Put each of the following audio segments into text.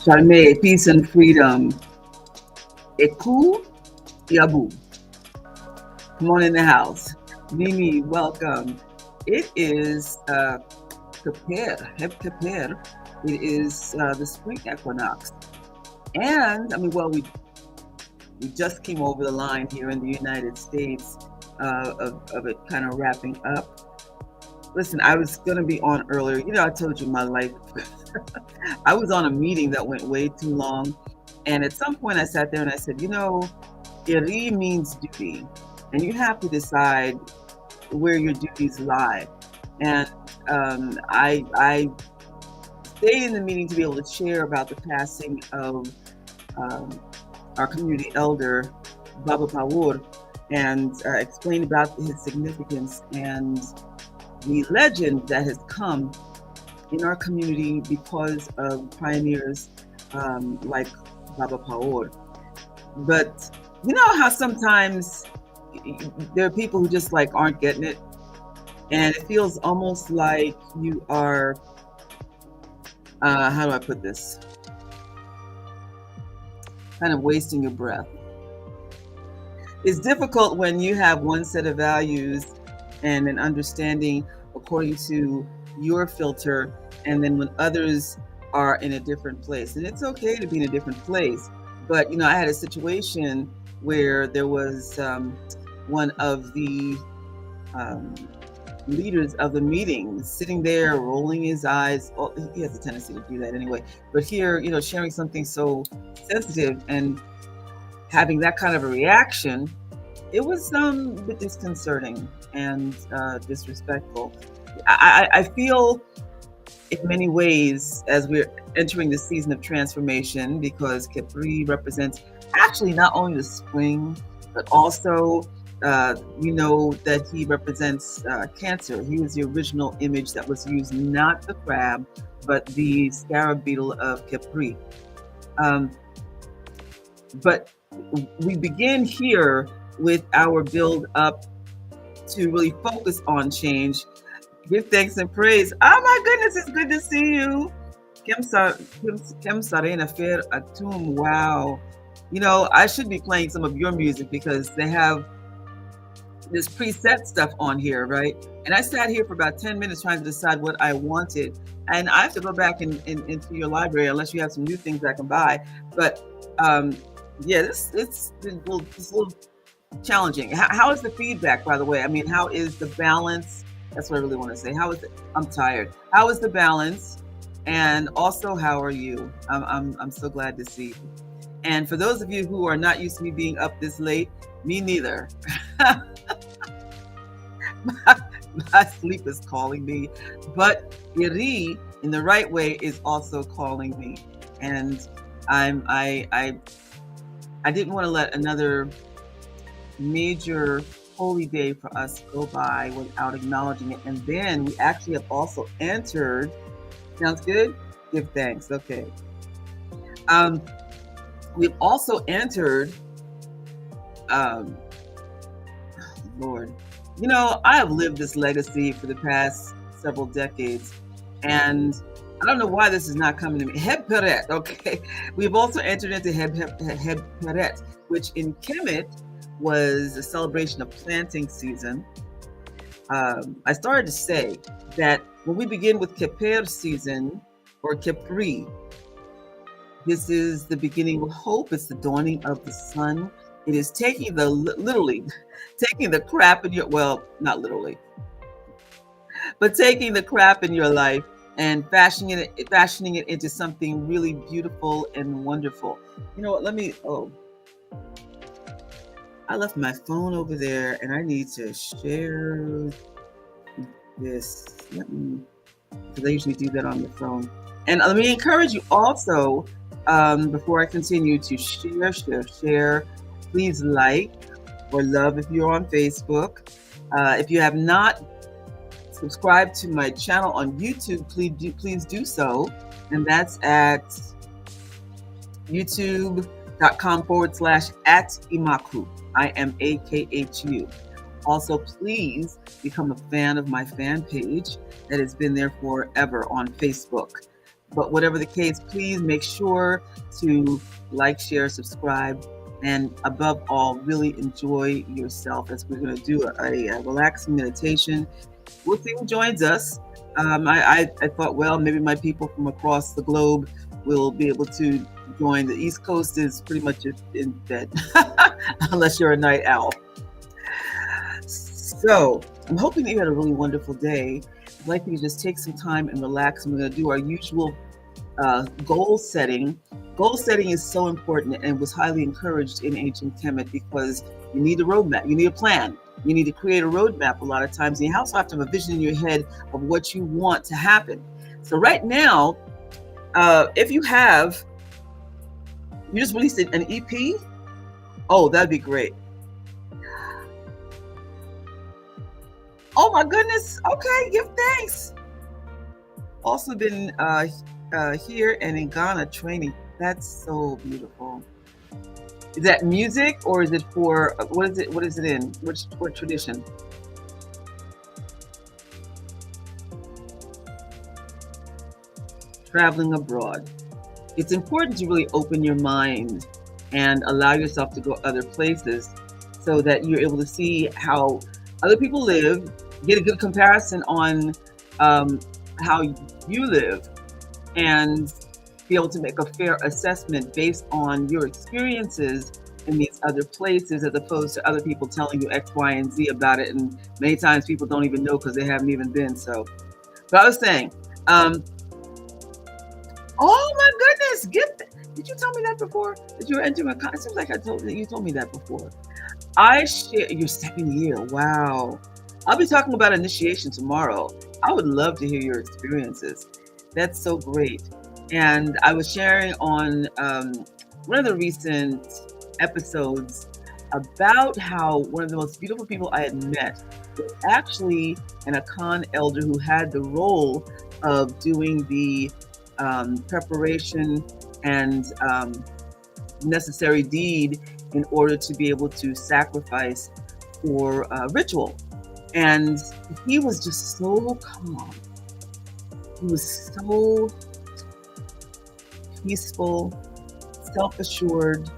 Charme, peace and freedom. Eku Yabu. Come on in the house. Mimi, welcome. It is Khepri. It is the spring equinox. And, I mean, well, we just came over the line here in the United States of it kind of wrapping up. Listen, I was going to be on earlier. You know, I told you my life. I was on a meeting that went way too long. And at some point I sat there and I said, you know, Iri means duty. And you have to decide where your duties lie. And I stayed in the meeting to be able to share about the passing of our community elder, Baba Pawur, and explain about his significance and the legend that has come in our community because of pioneers like Baba Pawur. But you know how sometimes there are people who just like aren't getting it, and it feels almost like you are, how do I put this? Kind of wasting your breath. It's difficult when you have one set of values and an understanding according to your filter, and then when others are in a different place. And it's okay to be in a different place, but you know, I had a situation where there was one of the leaders of the meeting sitting there rolling his eyes. Oh, he has a tendency to do that anyway, but here, you know, sharing something so sensitive and having that kind of a reaction, it was a bit disconcerting and disrespectful. I feel in many ways as we're entering the season of transformation, because Khepri represents actually not only the spring, but also we know that he represents Cancer. He was the original image that was used, not the crab, but the scarab beetle of Khepri. But we begin here with our build up to really focus on change. Give thanks and praise. Oh my goodness, it's good to see you. Kim Sarena Fair Atum. Wow. You know, I should be playing some of your music because they have this preset stuff on here, right? And I sat here for about 10 minutes trying to decide what I wanted. And I have to go back into your library unless you have some new things I can buy. But yeah, it's a little challenging. How is the feedback, by the way? I mean, how is the balance? That's what I really want to say. How is it? I'm tired. How is the balance? And also, how are you? I'm so glad to see you. And for those of you who are not used to me being up this late, me neither. My sleep is calling me, but Iri, in the right way, is also calling me. And I didn't want to let another major holy day for us go by without acknowledging it. And then we actually have also entered, sounds good? Give thanks, okay. We've also entered, Lord, you know, I have lived this legacy for the past several decades, and I don't know why this is not coming to me. Rebirth, okay. We've also entered into Rebirth, which in Kemet was a celebration of planting season. I started to say that when we begin with Khepri season, or Khepri, this is the beginning of hope. It's the dawning of the sun. It is taking literally taking the crap in your, well, not literally, but taking the crap in your life and fashioning it into something really beautiful and wonderful. You know what? I left my phone over there and I need to share this. Because I usually do that on the phone. And let me encourage you also, before I continue, to share. Please like or love if you're on Facebook. If you have not subscribed to my channel on YouTube, please do so. And that's at youtube.com/@Imakhu. IMAKHU. Also, please become a fan of my fan page that has been there forever on Facebook. But whatever the case, please make sure to like, share, subscribe, and above all, really enjoy yourself as we're going to do a relaxing meditation. We'll see who joins us. I thought, well, maybe my people from across the globe will be able to join. The East Coast is pretty much in bed, unless you're a night owl. So I'm hoping that you had a really wonderful day. I'd like you to just take some time and relax. And we're going to do our usual goal setting. Goal setting is so important and was highly encouraged in ancient Kemet because you need a roadmap, you need a plan, you need to create a roadmap a lot of times. And you also have to have a vision in your head of what you want to happen. So right now, if you just released an EP, oh, that'd be great. Oh my goodness. Okay, give thanks. Also been here and in Ghana training. That's so beautiful. Is that music or is it for what is it in? What tradition? Traveling abroad. It's important to really open your mind and allow yourself to go other places so that you're able to see how other people live, get a good comparison on how you live, and be able to make a fair assessment based on your experiences in these other places, as opposed to other people telling you X, Y, and Z about it. And many times people don't even know because they haven't even been. So, but I was saying, oh my goodness, did you tell me that before? That you were entering a con? It seems like you told me that before. I share your second year. Wow. I'll be talking about initiation tomorrow. I would love to hear your experiences. That's so great. And I was sharing on one of the recent episodes about how one of the most beautiful people I had met was actually an Akan elder who had the role of doing the preparation and necessary deed in order to be able to sacrifice for ritual. And he was just so calm. He was so peaceful, self-assured,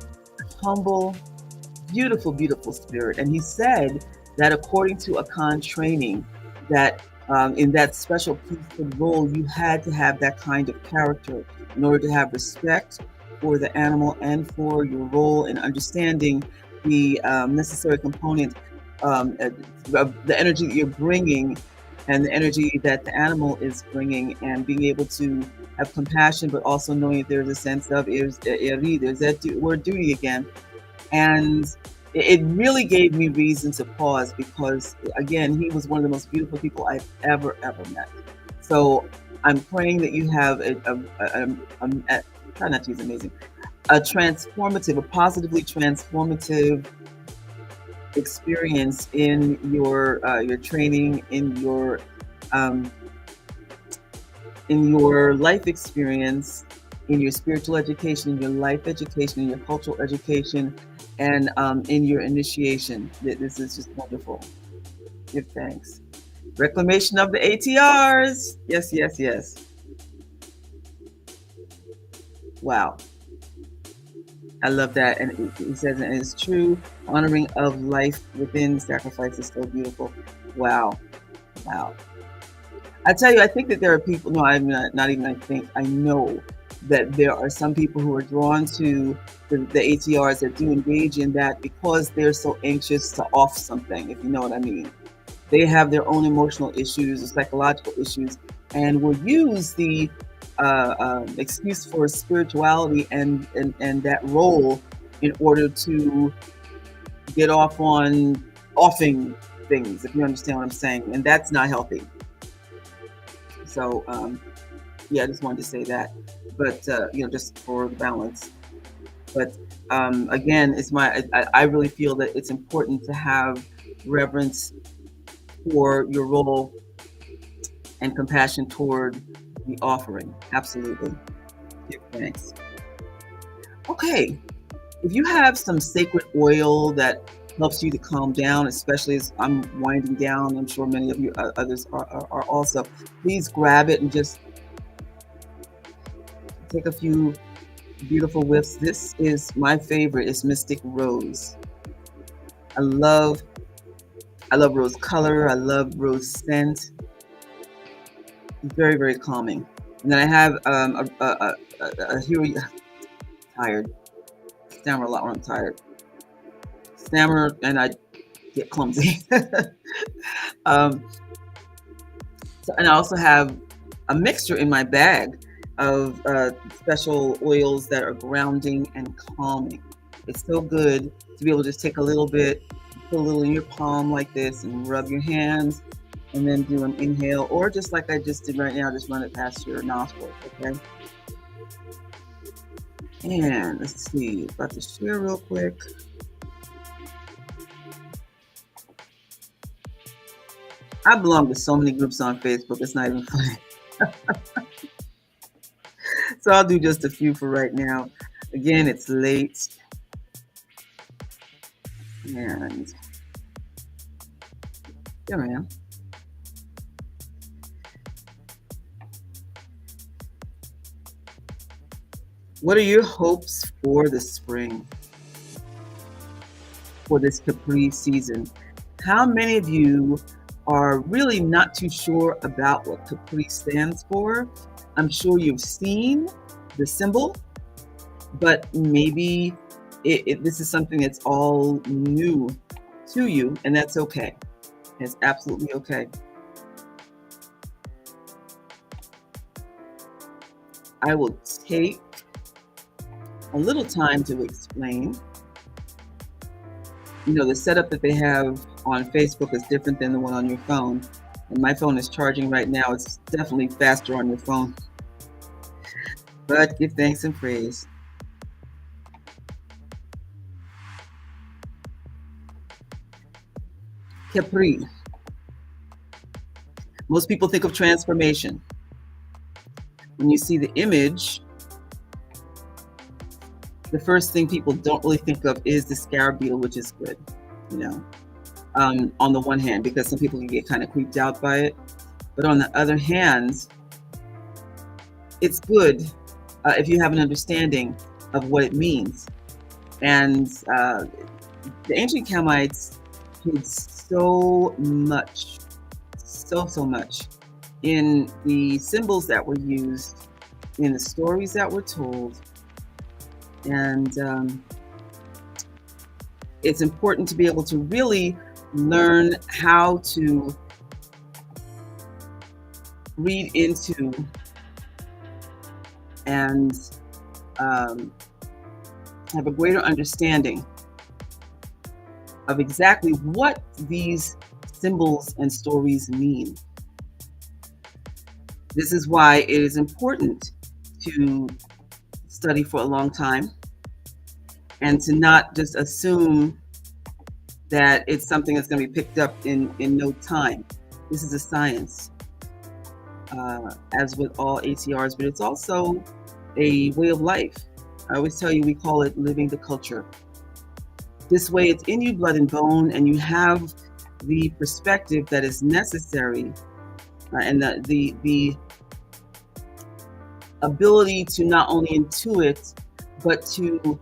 humble, beautiful, beautiful spirit. And he said that according to Akan training, that in that special priesthood role, you had to have that kind of character in order to have respect for the animal and for your role in understanding the necessary component of the energy that you're bringing and the energy that the animal is bringing, and being able to have compassion, but also knowing that there's a sense of there's that word duty again. And it really gave me reason to pause because, again, he was one of the most beautiful people I've ever met. So I'm praying that you have try not to use amazing, a positively transformative experience in your training, in your life experience, in your spiritual education, in your life education, in your cultural education, and in your initiation. This is just wonderful. Give thanks. Reclamation of the ATRs. Yes, yes, yes. Wow. I love that. And he says, and it's true, honoring of life within sacrifice is so beautiful. Wow. Wow. I tell you, I think that there are people, no, I'm not even I think, I know that there are some people who are drawn to the ATRs that do engage in that because they're so anxious to off something, if you know what I mean. They have their own emotional issues or psychological issues and will use the excuse for spirituality and that role in order to get off on offing things, if you understand what I'm saying. And that's not healthy. So, yeah, I just wanted to say that, but, just for balance. But again, I really feel that it's important to have reverence for your role and compassion toward the offering. Absolutely. Give thanks. Okay. If you have some sacred oil that helps you to calm down, especially as I'm winding down, I'm sure many of you others are also, please grab it and just take a few beautiful whiffs. This is my favorite. It's Mystic Rose. I love rose color. I love rose scent. Very, very calming. And then I have tired. Stammer a lot when I'm tired. Stammer and I get clumsy. And I also have a mixture in my bag of special oils that are grounding and calming. It's so good to be able to just take a little bit, put a little in your palm like this and rub your hands and then do an inhale, or just like I just did right now, just run it past your nostrils, okay? And let's see, about to share real quick. I belong to so many groups on Facebook, it's not even funny. So I'll do just a few for right now. Again, it's late. And there I am. What are your hopes for the spring? For this Khepri season? How many of you are really not too sure about what Khepri stands for? I'm sure you've seen the symbol, but maybe this is something that's all new to you, and that's okay. It's absolutely okay. I will take a little time to explain. You know, the setup that they have on Facebook is different than the one on your phone. And my phone is charging right now. It's definitely faster on your phone. But give thanks and praise. Khepri. Most people think of transformation. When you see the image, the first thing people don't really think of is the scarab beetle, which is good, you know, on the one hand, because some people can get kind of creeped out by it. But on the other hand, it's good if you have an understanding of what it means. And the ancient Kamites did so much in the symbols that were used, in the stories that were told. And it's important to be able to really learn how to read into and have a greater understanding of exactly what these symbols and stories mean. This is why it is important to study for a long time and to not just assume that it's something that's going to be picked up in no time. This is a science, as with all ATRs, but it's also a way of life. I always tell you, we call it living the culture. This way it's in you, blood and bone, and you have the perspective that is necessary, and the ability to not only intuit, but to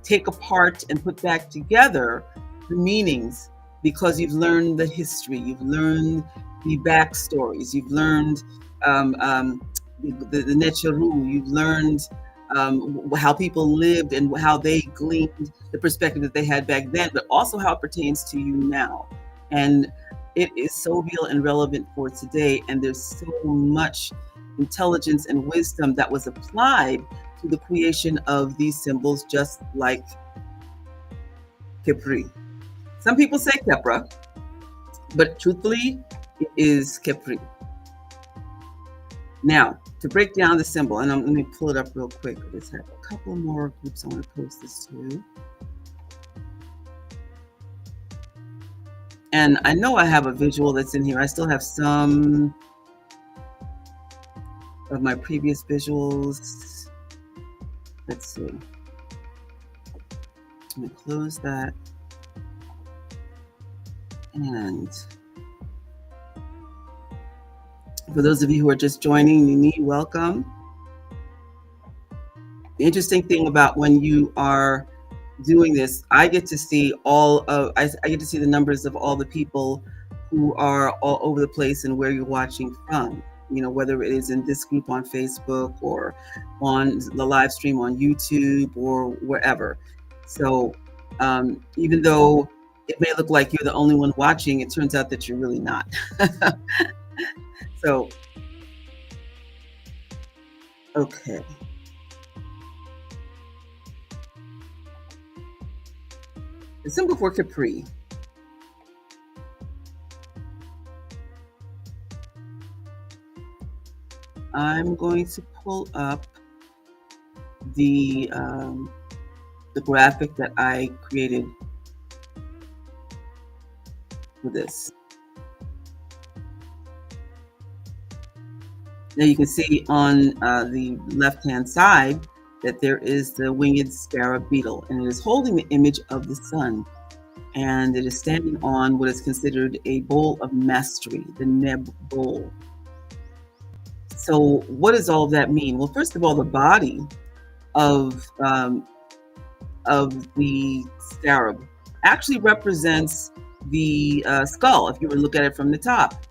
take apart and put back together the meanings, because you've learned the history, you've learned the backstories, you've learned the Necheru, you've learned how people lived and how they gleaned the perspective that they had back then, but also how it pertains to you now. And it is so real and relevant for today. And there's so much intelligence and wisdom that was applied to the creation of these symbols, just like Khepri. Some people say Khepra, but truthfully, it is Khepri. Now, to break down the symbol, and let me pull it up real quick. I just have a couple more groups I want to post this to. And I know I have a visual that's in here. I still have some of my previous visuals. Let's see. I'm going to close that. And for those of you who are just joining, Mimi, welcome. The interesting thing about when you are doing this, I get to see I get to see the numbers of all the people who are all over the place and where you're watching from. You know, whether it is in this group on Facebook or on the live stream on YouTube or wherever. So even though it may look like you're the only one watching, it turns out that you're really not. So, okay. The symbol for Khepri. I'm going to pull up the graphic that I created for this. Now you can see on the left-hand side that there is the winged scarab beetle, and it is holding the image of the sun, and it is standing on what is considered a bowl of mastery, the Neb bowl. So what does all of that mean? Well, first of all, the body of the scarab actually represents the skull, if you were to look at it from the top.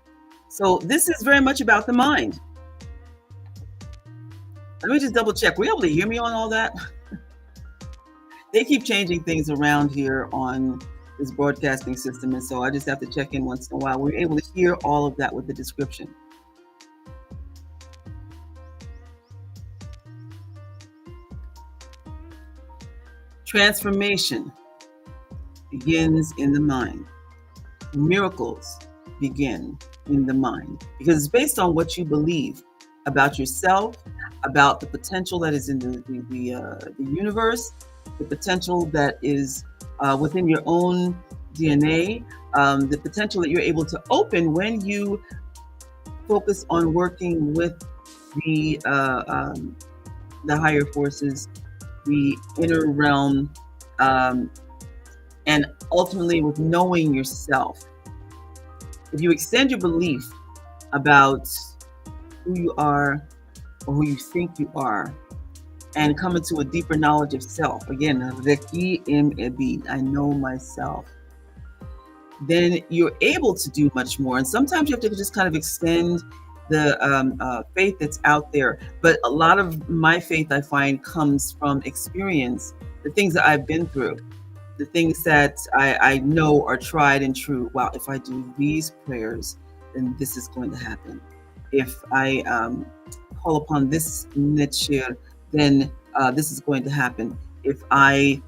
So this is very much about the mind. Let me just double check. Were you able to hear me on all that? They keep changing things around here on this broadcasting system, and so I just have to check in once in a while. We're able to hear all of that with the description. Transformation begins in the mind. Miracles begin in the mind because it's based on what you believe about yourself, about the potential that is in the universe, the potential that is within your own DNA, the potential that you're able to open when you focus on working with the higher forces, the inner realm, and ultimately with knowing yourself. If you extend your belief about who you are or who you think you are and come into a deeper knowledge of self, again, I know myself, then you're able to do much more. And sometimes you have to just kind of extend the faith that's out there. But a lot of my faith, I find, comes from experience, the things that I've been through, the things that I know are tried and true. Wow, if I do these prayers, then this is going to happen. If I call upon this nichir, then this is going to happen. If I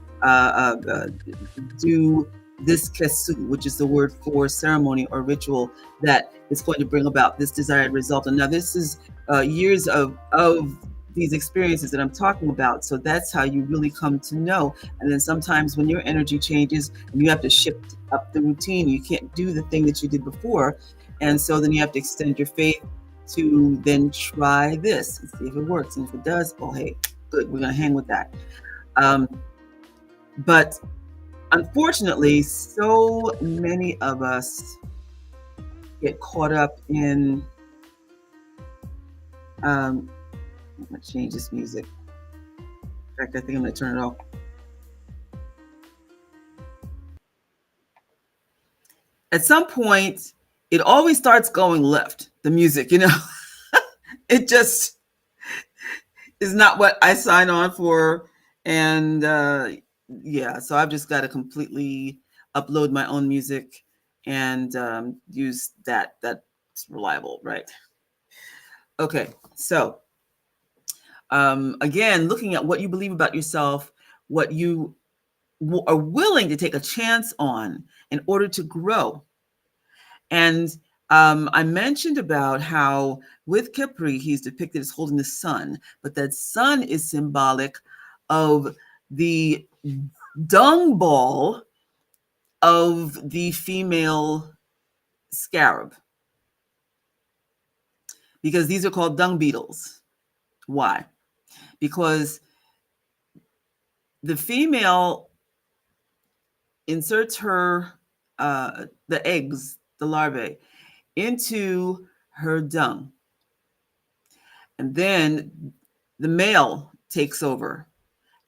do this kesu, which is the word for ceremony or ritual, that is going to bring about this desired result. And now this is years of these experiences that I'm talking about. So that's how you really come to know. And then sometimes when your energy changes and you have to shift up the routine, you can't do the thing that you did before. And so then you have to extend your faith to then try this and see if it works. And if it does, oh, hey, good, we're going to hang with that. But unfortunately, so many of us get caught up in, I'm going to change this music. In fact, I think I'm going to turn it off. At some point, it always starts going left, the music, you know. It just is not what I sign on for. And yeah, so I've just got to completely upload my own music and use that. That's reliable, right? Okay, so again, looking at what you believe about yourself, what you are willing to take a chance on in order to grow. And I mentioned about how with Khepri, he's depicted as holding the sun, but that sun is symbolic of the dung ball of the female scarab, because these are called dung beetles. Why? Because the female inserts her the eggs, the larvae, into her dung, and then the male takes over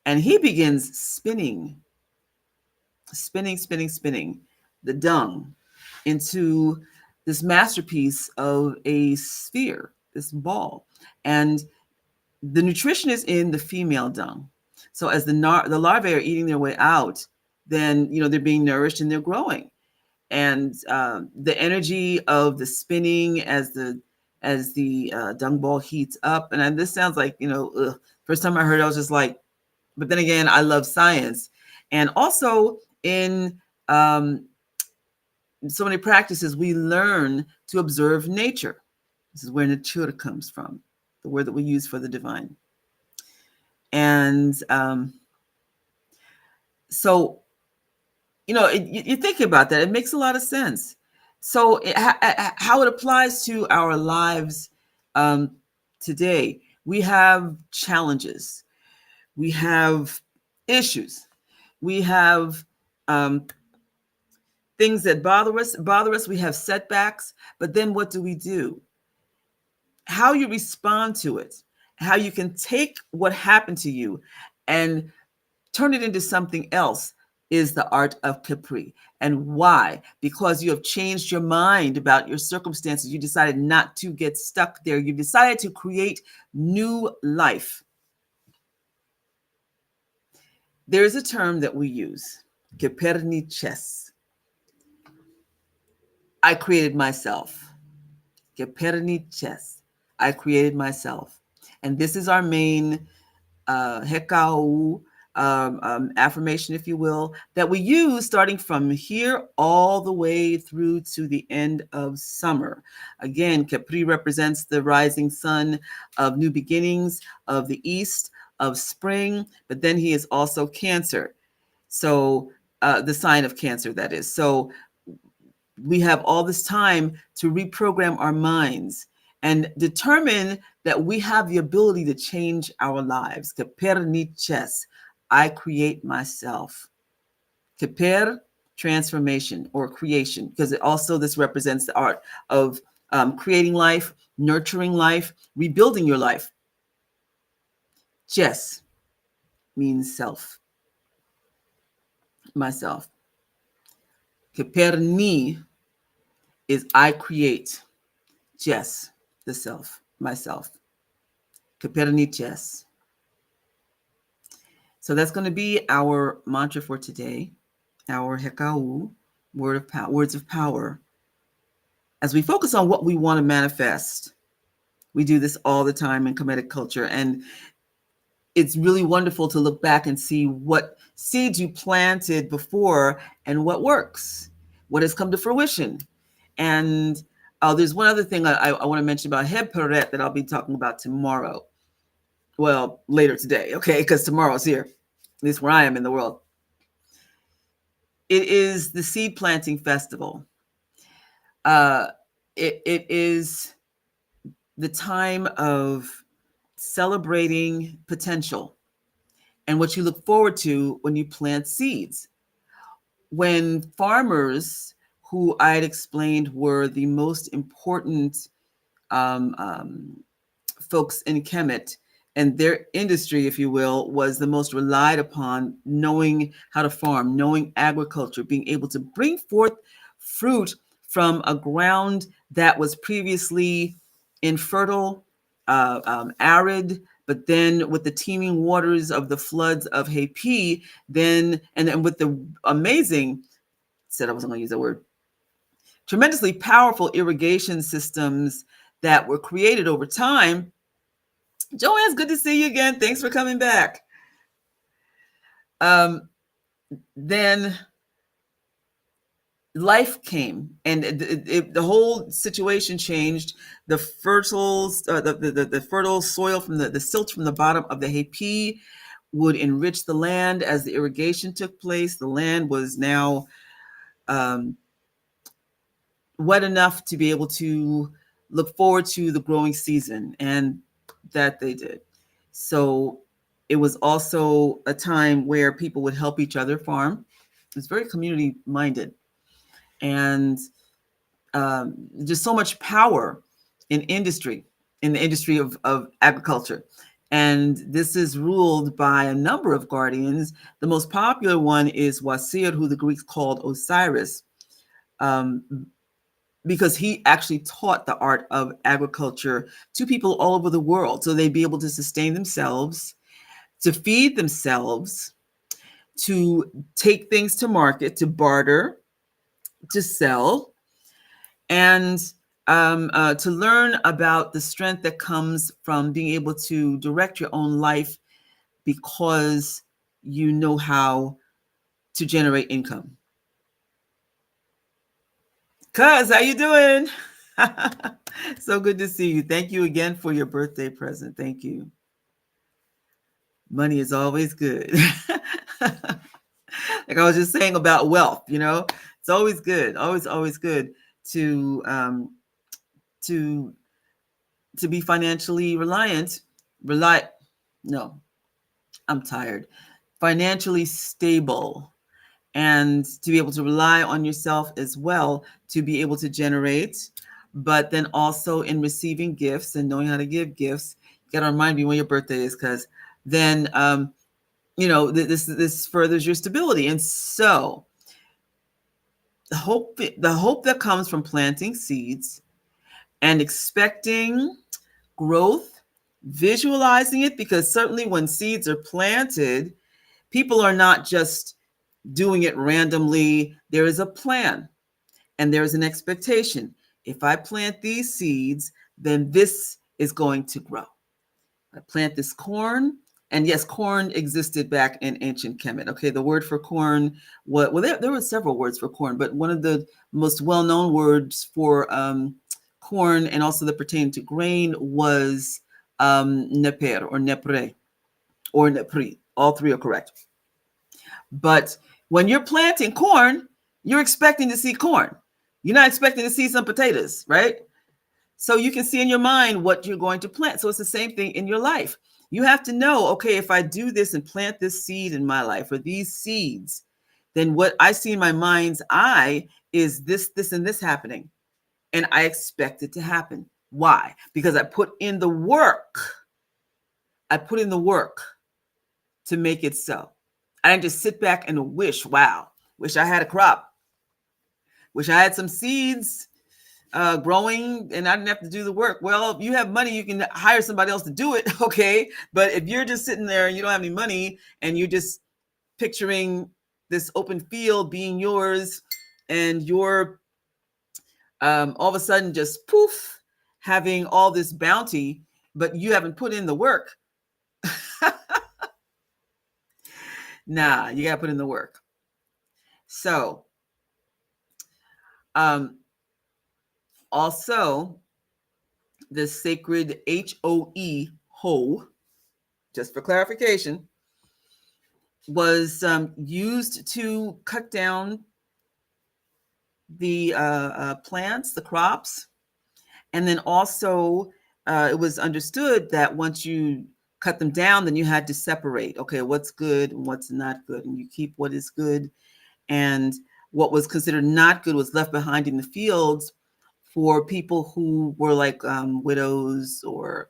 And he begins spinning the dung into this masterpiece of a sphere, this ball. And the nutrition is in the female dung. So as the larvae are eating their way out, then they're being nourished and they're growing. And the energy of the spinning as the dung ball heats up. And this sounds like ugh. First time I heard it, I was just like, but then again, I love science. And also in so many practices, we learn to observe nature. This is where natura comes from, the word that we use for the divine. And so, you think about that, it makes a lot of sense. So how it applies to our lives today, we have challenges, we have issues, we have things that bother us, we have setbacks, but then what do? How you respond to it, how you can take what happened to you and turn it into something else is the art of Khepri. And why? Because you have changed your mind about your circumstances. You decided not to get stuck there. You decided to create new life. There is a term that we use, Khepri. I created myself. Khepri. I created myself. And this is our main hekau affirmation, if you will, that we use starting from here all the way through to the end of summer. Again, Khepri represents the rising sun of new beginnings, of the east, of spring, but then he is also Cancer. So the sign of Cancer, that is. So we have all this time to reprogram our minds and determine that we have the ability to change our lives. Khepri. I create myself. Khepri, transformation or creation, because this represents the art of creating life, nurturing life, rebuilding your life. Ches means self, myself. Khepri is I create. Ches, the self, myself. Khepri. So that's going to be our mantra for today, our hekau, words of power. As we focus on what we want to manifest, we do this all the time in Kemetic culture, and it's really wonderful to look back and see what seeds you planted before and what works, what has come to fruition. And there's one other thing I want to mention about Rebirth that I'll be talking about tomorrow. Well, later today, okay, because tomorrow's here, at least where I am in the world. It is the seed planting festival. It is the time of celebrating potential and what you look forward to when you plant seeds. When farmers, who I had explained were the most important folks in Kemet, and their industry, if you will, was the most relied upon, knowing how to farm, knowing agriculture, being able to bring forth fruit from a ground that was previously infertile, arid, but then with the teeming waters of the floods of Khepri, then with the amazing, said I wasn't going to use that word, tremendously powerful irrigation systems that were created over time. Joanne, it's good to see you again. Thanks for coming back. Then life came, and the whole situation changed. The fertile soil from the silt from the bottom of the Khepri would enrich the land as the irrigation took place. The land was now wet enough to be able to look forward to the growing season, and that they did. So it was also a time where people would help each other farm. It was very community minded, and just so much power in the industry of agriculture. And this is ruled by a number of guardians. The most popular one is Wasir, who the Greeks called Osiris, because he actually taught the art of agriculture to people all over the world, so they'd be able to sustain themselves, to feed themselves, to take things to market, to barter, to sell, and to learn about the strength that comes from being able to direct your own life because you know how to generate income. Cuz, how you doing? So good to see you. Thank you again for your birthday present. Thank you. Money is always good. Like I was just saying about wealth, it's always good, always good to to to be financially no, I'm tired. Financially stable, and to be able to rely on yourself as well to be able to generate, but then also in receiving gifts and knowing how to give gifts. You got to remind me when your birthday is, because then this furthers your stability. And so the hope that comes from planting seeds and expecting growth, visualizing it, because certainly when seeds are planted, people are not just doing it randomly. There is a plan and there is an expectation. If I plant these seeds, then this is going to grow. I plant this corn, and yes, corn existed back in ancient Kemet. Okay, the word for corn, there were several words for corn, but one of the most well-known words for corn, and also that pertained to grain, was neper or nepre or nepri. All three are correct. But when you're planting corn, you're expecting to see corn. You're not expecting to see some potatoes, right? So you can see in your mind what you're going to plant. So it's the same thing in your life. You have to know, okay, if I do this and plant this seed in my life, or these seeds, then what I see in my mind's eye is this, and this happening. And I expect it to happen. Why? Because I put in the work. I put in the work to make it so. I didn't just sit back and wish I had a crop. Wish I had some seeds growing and I didn't have to do the work. Well, if you have money, you can hire somebody else to do it, okay? But if you're just sitting there and you don't have any money and you're just picturing this open field being yours, and you're all of a sudden just poof, having all this bounty, but you haven't put in the work. Nah, you got to put in the work. So, also, the sacred HOE, ho, just for clarification, was used to cut down the plants, the crops. And then also it was understood that once you cut them down, then you had to separate, okay, what's good and what's not good. And you keep what is good. And what was considered not good was left behind in the fields for people who were like widows, or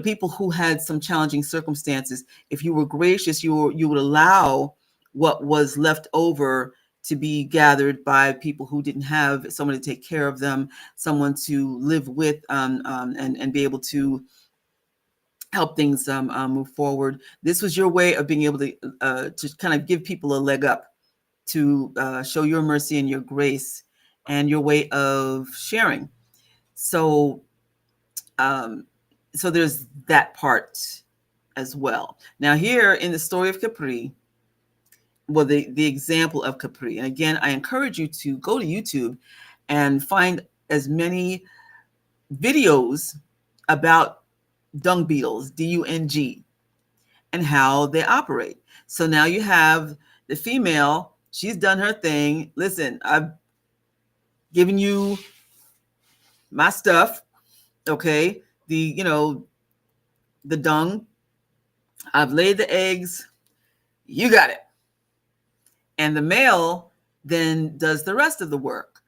people who had some challenging circumstances. If you were gracious, you would allow what was left over to be gathered by people who didn't have someone to take care of them, someone to live with, and be able to help things move forward. This was your way of being able to kind of give people a leg up, to show your mercy and your grace and your way of sharing. So there's that part as well. Now here in the story of Khepri, well, the example of Khepri, and again, I encourage you to go to YouTube and find as many videos about dung beetles, DUNG, and how they operate. So now you have the female, she's done her thing. Listen, I've given you my stuff, okay? The dung, I've laid the eggs, you got it. And the male then does the rest of the work.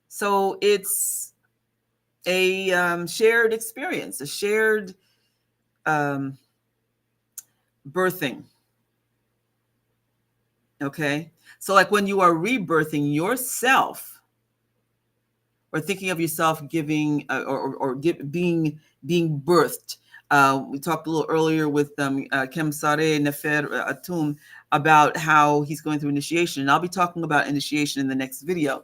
So it's a shared experience, a shared um, birthing. Okay. So, like when you are rebirthing yourself, or thinking of yourself giving being birthed. We talked a little earlier with Kem Sare Nefer Atum about how he's going through initiation, and I'll be talking about initiation in the next video.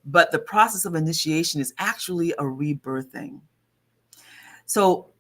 But the process of initiation is actually a rebirthing. So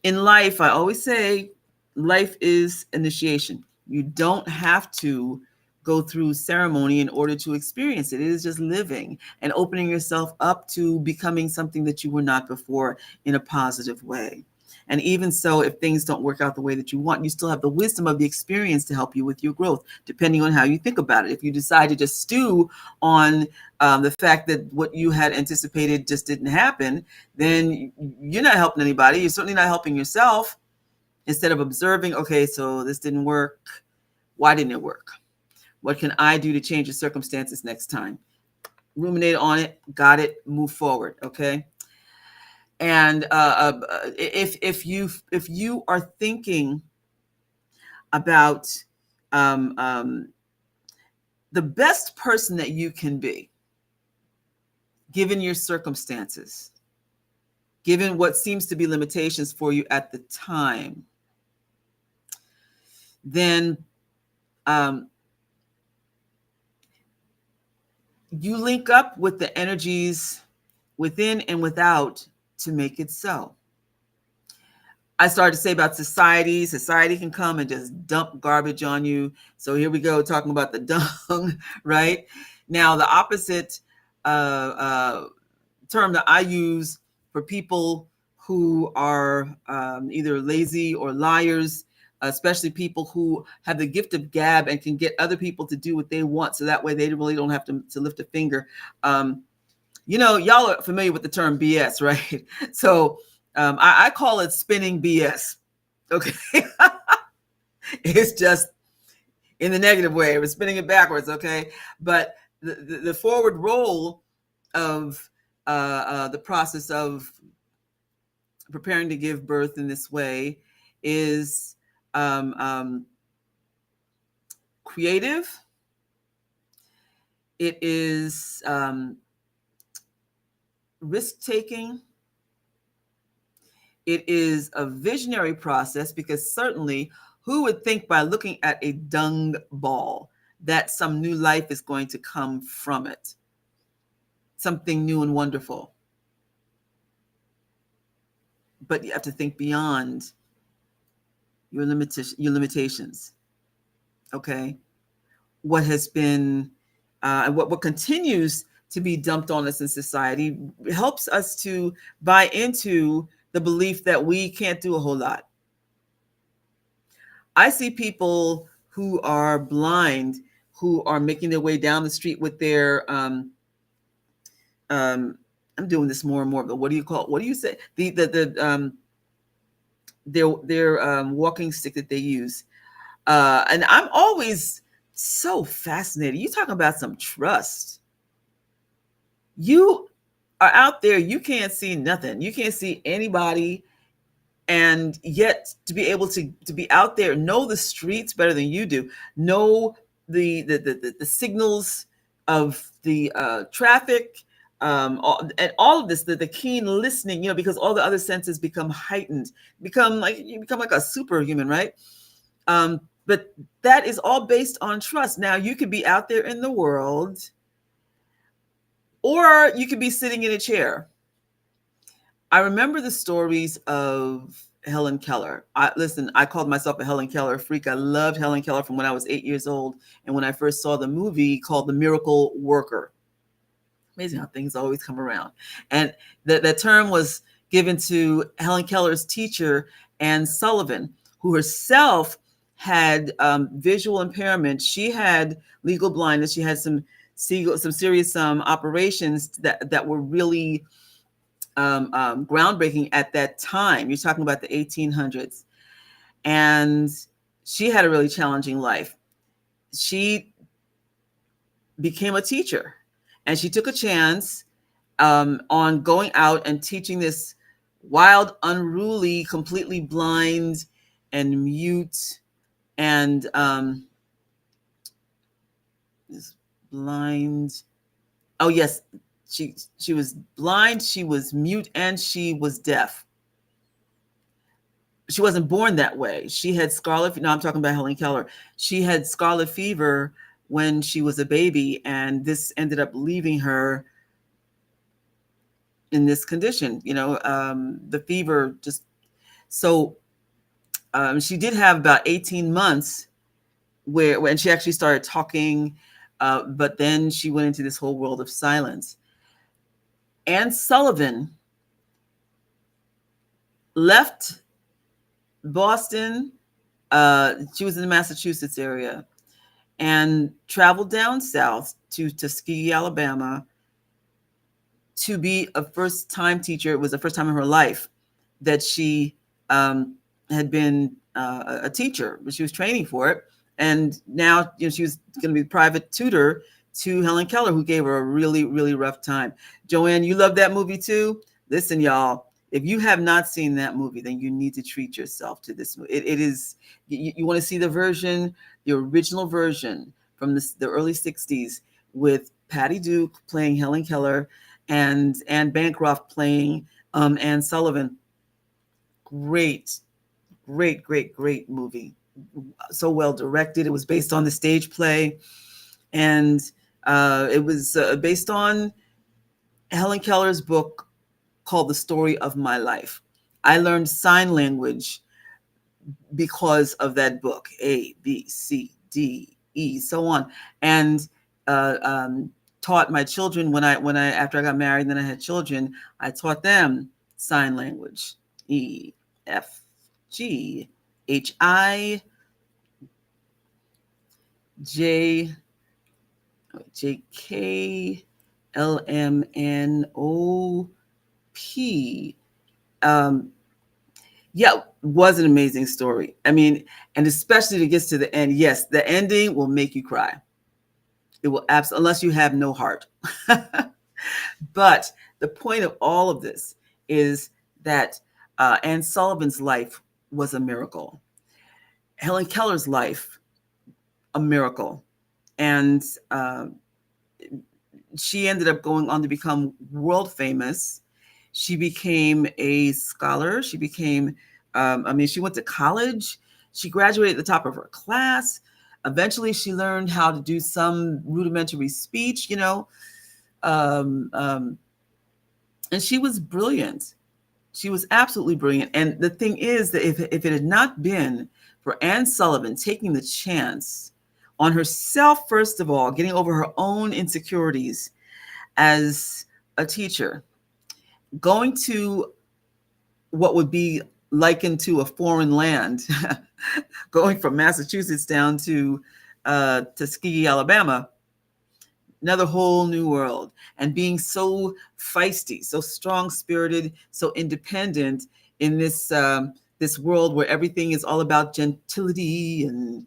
in life, I always say life is initiation. You don't have to go through ceremony in order to experience it. It is just living and opening yourself up to becoming something that you were not before in a positive way. And even so, if things don't work out the way that you want, you still have the wisdom of the experience to help you with your growth, depending on how you think about it. If you decide to just stew on the fact that what you had anticipated just didn't happen, then you're not helping anybody. You're certainly not helping yourself. Instead of observing, okay, so this didn't work. Why didn't it work? What can I do to change the circumstances next time? Ruminate on it, got it, move forward, okay? And if you are thinking about the best person that you can be, given your circumstances, given what seems to be limitations for you at the time, then you link up with the energies within and without to make it so. I started to say about society. Society can come and just dump garbage on you. So here we go, talking about the dung, right? Now, the opposite term that I use for people who are either lazy or liars, especially people who have the gift of gab and can get other people to do what they want, so that way they really don't have to lift a finger. Y'all are familiar with the term BS, right? So I call it spinning BS. Okay. It's just in the negative way. We're spinning it backwards. Okay. But the forward roll of the process of preparing to give birth in this way is creative. It is risk-taking. It is a visionary process, because certainly who would think by looking at a dung ball that some new life is going to come from it? Something new and wonderful. But you have to think beyond your limitations. Okay? What has been, and what continues to be dumped on us in society helps us to buy into the belief that we can't do a whole lot. I see people who are blind, who are making their way down the street with their, I'm doing this more and more, but what do you call it? What do you say? Their walking stick that they use. And I'm always so fascinated. You talking about some trust. You are out there, you can't see nothing. You can't see anybody. And yet to be able to be out there, know the streets better than you do, know the signals of the traffic, and all of this, the keen listening, because all the other senses become heightened, you become like a superhuman, right? But that is all based on trust. Now, you could be out there in the world, or you could be sitting in a chair. I remember the stories of Helen Keller. I called myself a Helen Keller freak. I loved Helen Keller from when I was 8 years old. And when I first saw the movie called The Miracle Worker. Amazing how things always come around. And that term was given to Helen Keller's teacher, Anne Sullivan, who herself had visual impairment. She had legal blindness. She had some serious operations that were really groundbreaking at that time. You're talking about the 1800s. And she had a really challenging life. She became a teacher, and she took a chance on going out and teaching this wild, unruly, completely blind and mute, and is blind. Oh yes, she was blind, she was mute, and she was deaf. She wasn't born that way. She had scarlet. No, I'm talking about Helen Keller. She had scarlet fever when she was a baby, and this ended up leaving her in this condition. The fever just so she did have about 18 months where when she actually started talking, but then she went into this whole world of silence. Anne Sullivan left Boston. She was in the Massachusetts area and traveled down south to Tuskegee, Alabama, to be a first-time teacher. It was the first time in her life that she had been a teacher, but she was training for it. And now, she was going to be a private tutor to Helen Keller, who gave her a really, really rough time. Joanne, you love that movie too? Listen, y'all, if you have not seen that movie, then you need to treat yourself to this movie. It is, you want to see the original version from the early 60s with Patty Duke playing Helen Keller and Anne Bancroft playing Anne Sullivan. Great, great, great, great movie. So well directed. It was based on the stage play, and it was based on Helen Keller's book called The Story of My Life. I learned sign language because of that book, A, B, C, D, E, so on, and taught my children when I after I got married and then I had children, I taught them sign language. E, F, G, H, I, J, J, K, L, M, N, O, P. Yeah, was an amazing story. I mean, and especially to get to the end. Yes, the ending will make you cry. It will absolutely, unless you have no heart. But the point of all of this is that Anne Sullivan's life was a miracle. Helen Keller's life, a miracle. And she ended up going on to become world famous. She became a scholar. She became, she went to college. She graduated at the top of her class. Eventually, she learned how to do some rudimentary speech, and she was brilliant. She was absolutely brilliant. And the thing is that if it had not been for Anne Sullivan taking the chance on herself, first of all, getting over her own insecurities as a teacher, going to what would be likened to a foreign land, going from Massachusetts down to Tuskegee, Alabama, another whole new world, and being so feisty, so strong-spirited, so independent in this this world where everything is all about gentility and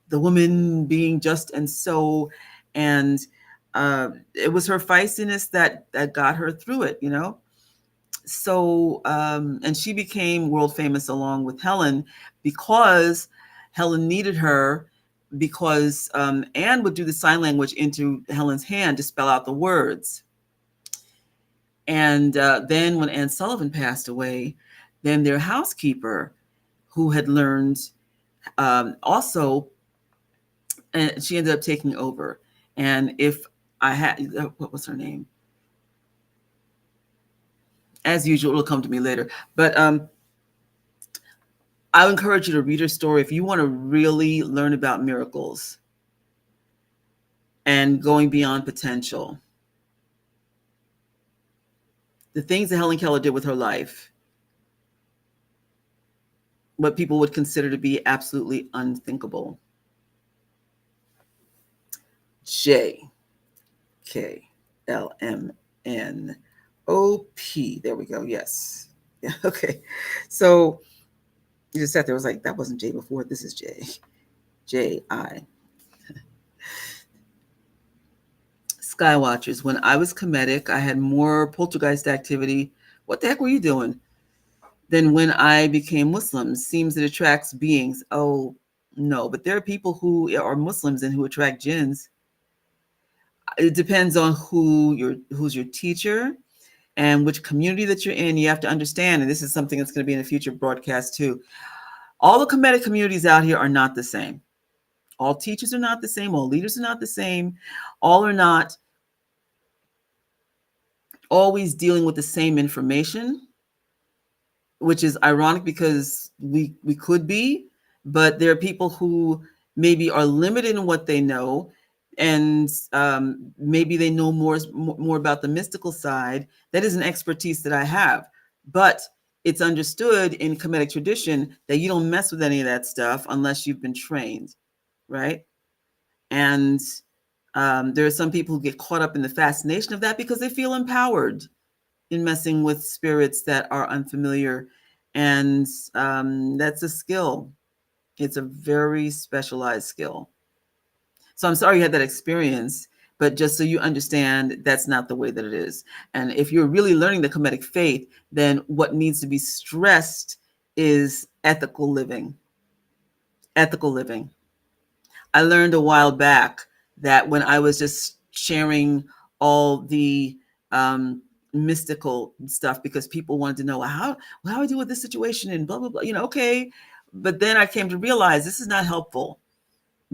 the woman being just and so, and it was her feistiness that got her through it, So, and she became world famous along with Helen because Helen needed her, because Anne would do the sign language into Helen's hand to spell out the words. And then when Anne Sullivan passed away, then their housekeeper, who had learned also, and she ended up taking over. And if I had, what was her name? As usual, it'll come to me later. But I would encourage you to read her story if you want to really learn about miracles and going beyond potential. The things that Helen Keller did with her life, what people would consider to be absolutely unthinkable. J, K, L, M, N, O, P. There we go. Yes. Yeah. Okay. So you just sat there. I was like, that wasn't J before. This is J. J, I. Skywatchers. When I was comedic, I had more poltergeist activity What the heck were you doing? Then when I became Muslim, seems it attracts beings. Oh, no, but there are people who are Muslims and who attract jinns. It depends on who's your teacher and which community that you're in. You have to understand, and this is something that's going to be in a future broadcast too. All the Kemetic communities out here are not the same. All teachers are not the same. All leaders are not the same. All are not always dealing with the same information, which is ironic because we could be, but there are people who maybe are limited in what they know, and maybe they know more about the mystical side. That is an expertise that I have, but it's understood in Kemetic tradition that you don't mess with any of that stuff unless you've been trained, right? And there are some people who get caught up in the fascination of that because they feel empowered in messing with spirits that are unfamiliar. And that's a skill. It's a very specialized skill. So I'm sorry you had that experience, but just so you understand, that's not the way that it is. And if you're really learning the Kemetic faith, then what needs to be stressed is ethical living. Ethical living. I learned a while back that when I was just sharing all the mystical stuff, because people wanted to know how do I deal with this situation and blah blah blah, okay, but then I came to realize this is not helpful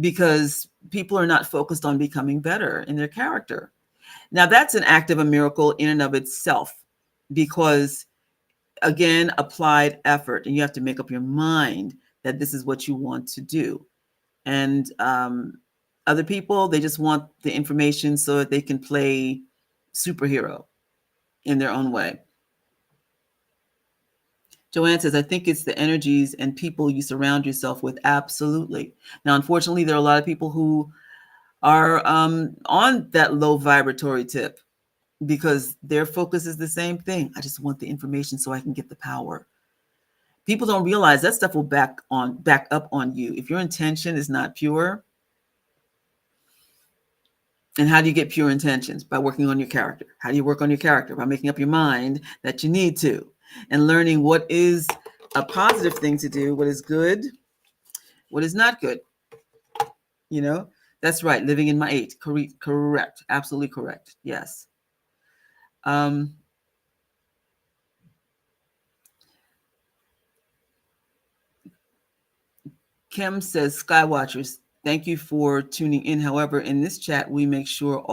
because people are not focused on becoming better in their character. Now that's an act of a miracle in and of itself, because again, applied effort, and you have to make up your mind that this is what you want to do. And other people, they just want the information so that they can play superhero in their own way. Joanne says, I think it's the energies and people you surround yourself with. Absolutely. Now, unfortunately, there are a lot of people who are on that low vibratory tip because their focus is the same thing. I just want the information so I can get the power. People don't realize that stuff will back up on you. If your intention is not pure. And how do you get pure intentions? By working on your character. How do you work on your character? By making up your mind that you need to, and learning what is a positive thing to do, what is good, what is not good. That's right. Living in my 8. Correct. Absolutely correct. Yes. Kim says, Skywatchers, thank you for tuning in. However, in this chat, we make sure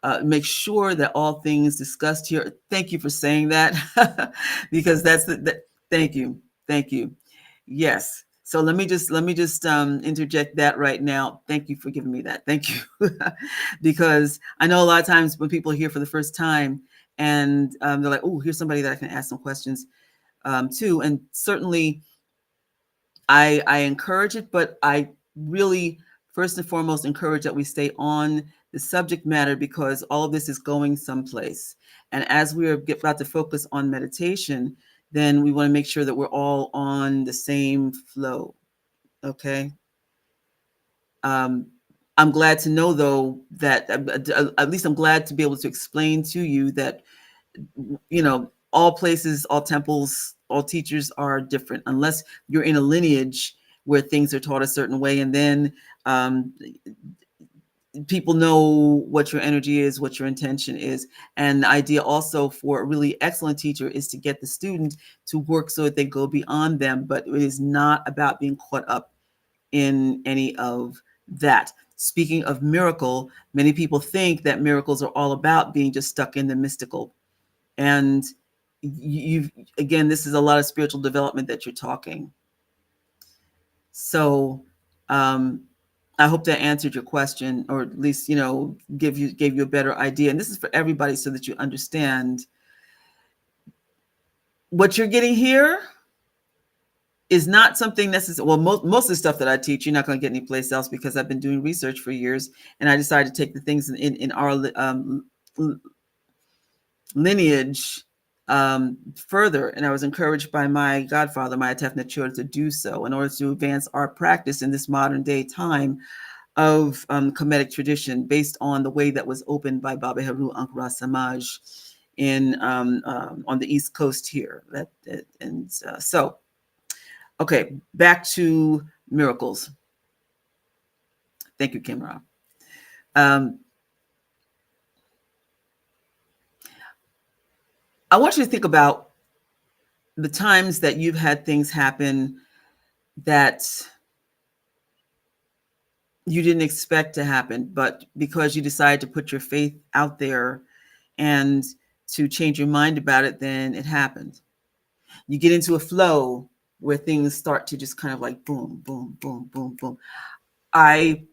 that all things discussed here. Thank you for saying that, because that's thank you. Yes. So let me just interject that right now. Thank you for giving me that. Thank you, because I know a lot of times when people are here for the first time and they're like, "Oh, here's somebody that I can ask some questions to," and certainly I encourage it, but I really first and foremost encourage that we stay on the subject matter, because all of this is going someplace. And as we are about to focus on meditation, then we want to make sure that we're all on the same flow. Okay. I'm glad to know, though, that at least I'm glad to be able to explain to you that, all places, all temples, all teachers are different, unless you're in a lineage where things are taught a certain way. And then people know what your energy is, what your intention is. And the idea also for a really excellent teacher is to get the student to work so that they go beyond them. But it is not about being caught up in any of that. Speaking of miracle, many people think that miracles are all about being just stuck in the mystical. And again, this is a lot of spiritual development that you're talking. So I hope that answered your question, or at least, gave you a better idea. And this is for everybody so that you understand what you're getting here is not something necessary. Well, most of the stuff that I teach, you're not going to get any place else, because I've been doing research for years, and I decided to take the things in our lineage further. And I was encouraged by my godfather, my Atef Nature, to do so in order to advance our practice in this modern day time of Kemetic tradition, based on the way that was opened by Baba Heru Ankara Samaj in on the East Coast here. So, okay, back to miracles. Thank you, Kimra. I want you to think about the times that you've had things happen that you didn't expect to happen, but because you decided to put your faith out there and to change your mind about it, then it happened. You get into a flow where things start to just kind of like boom, boom, boom, boom, boom. I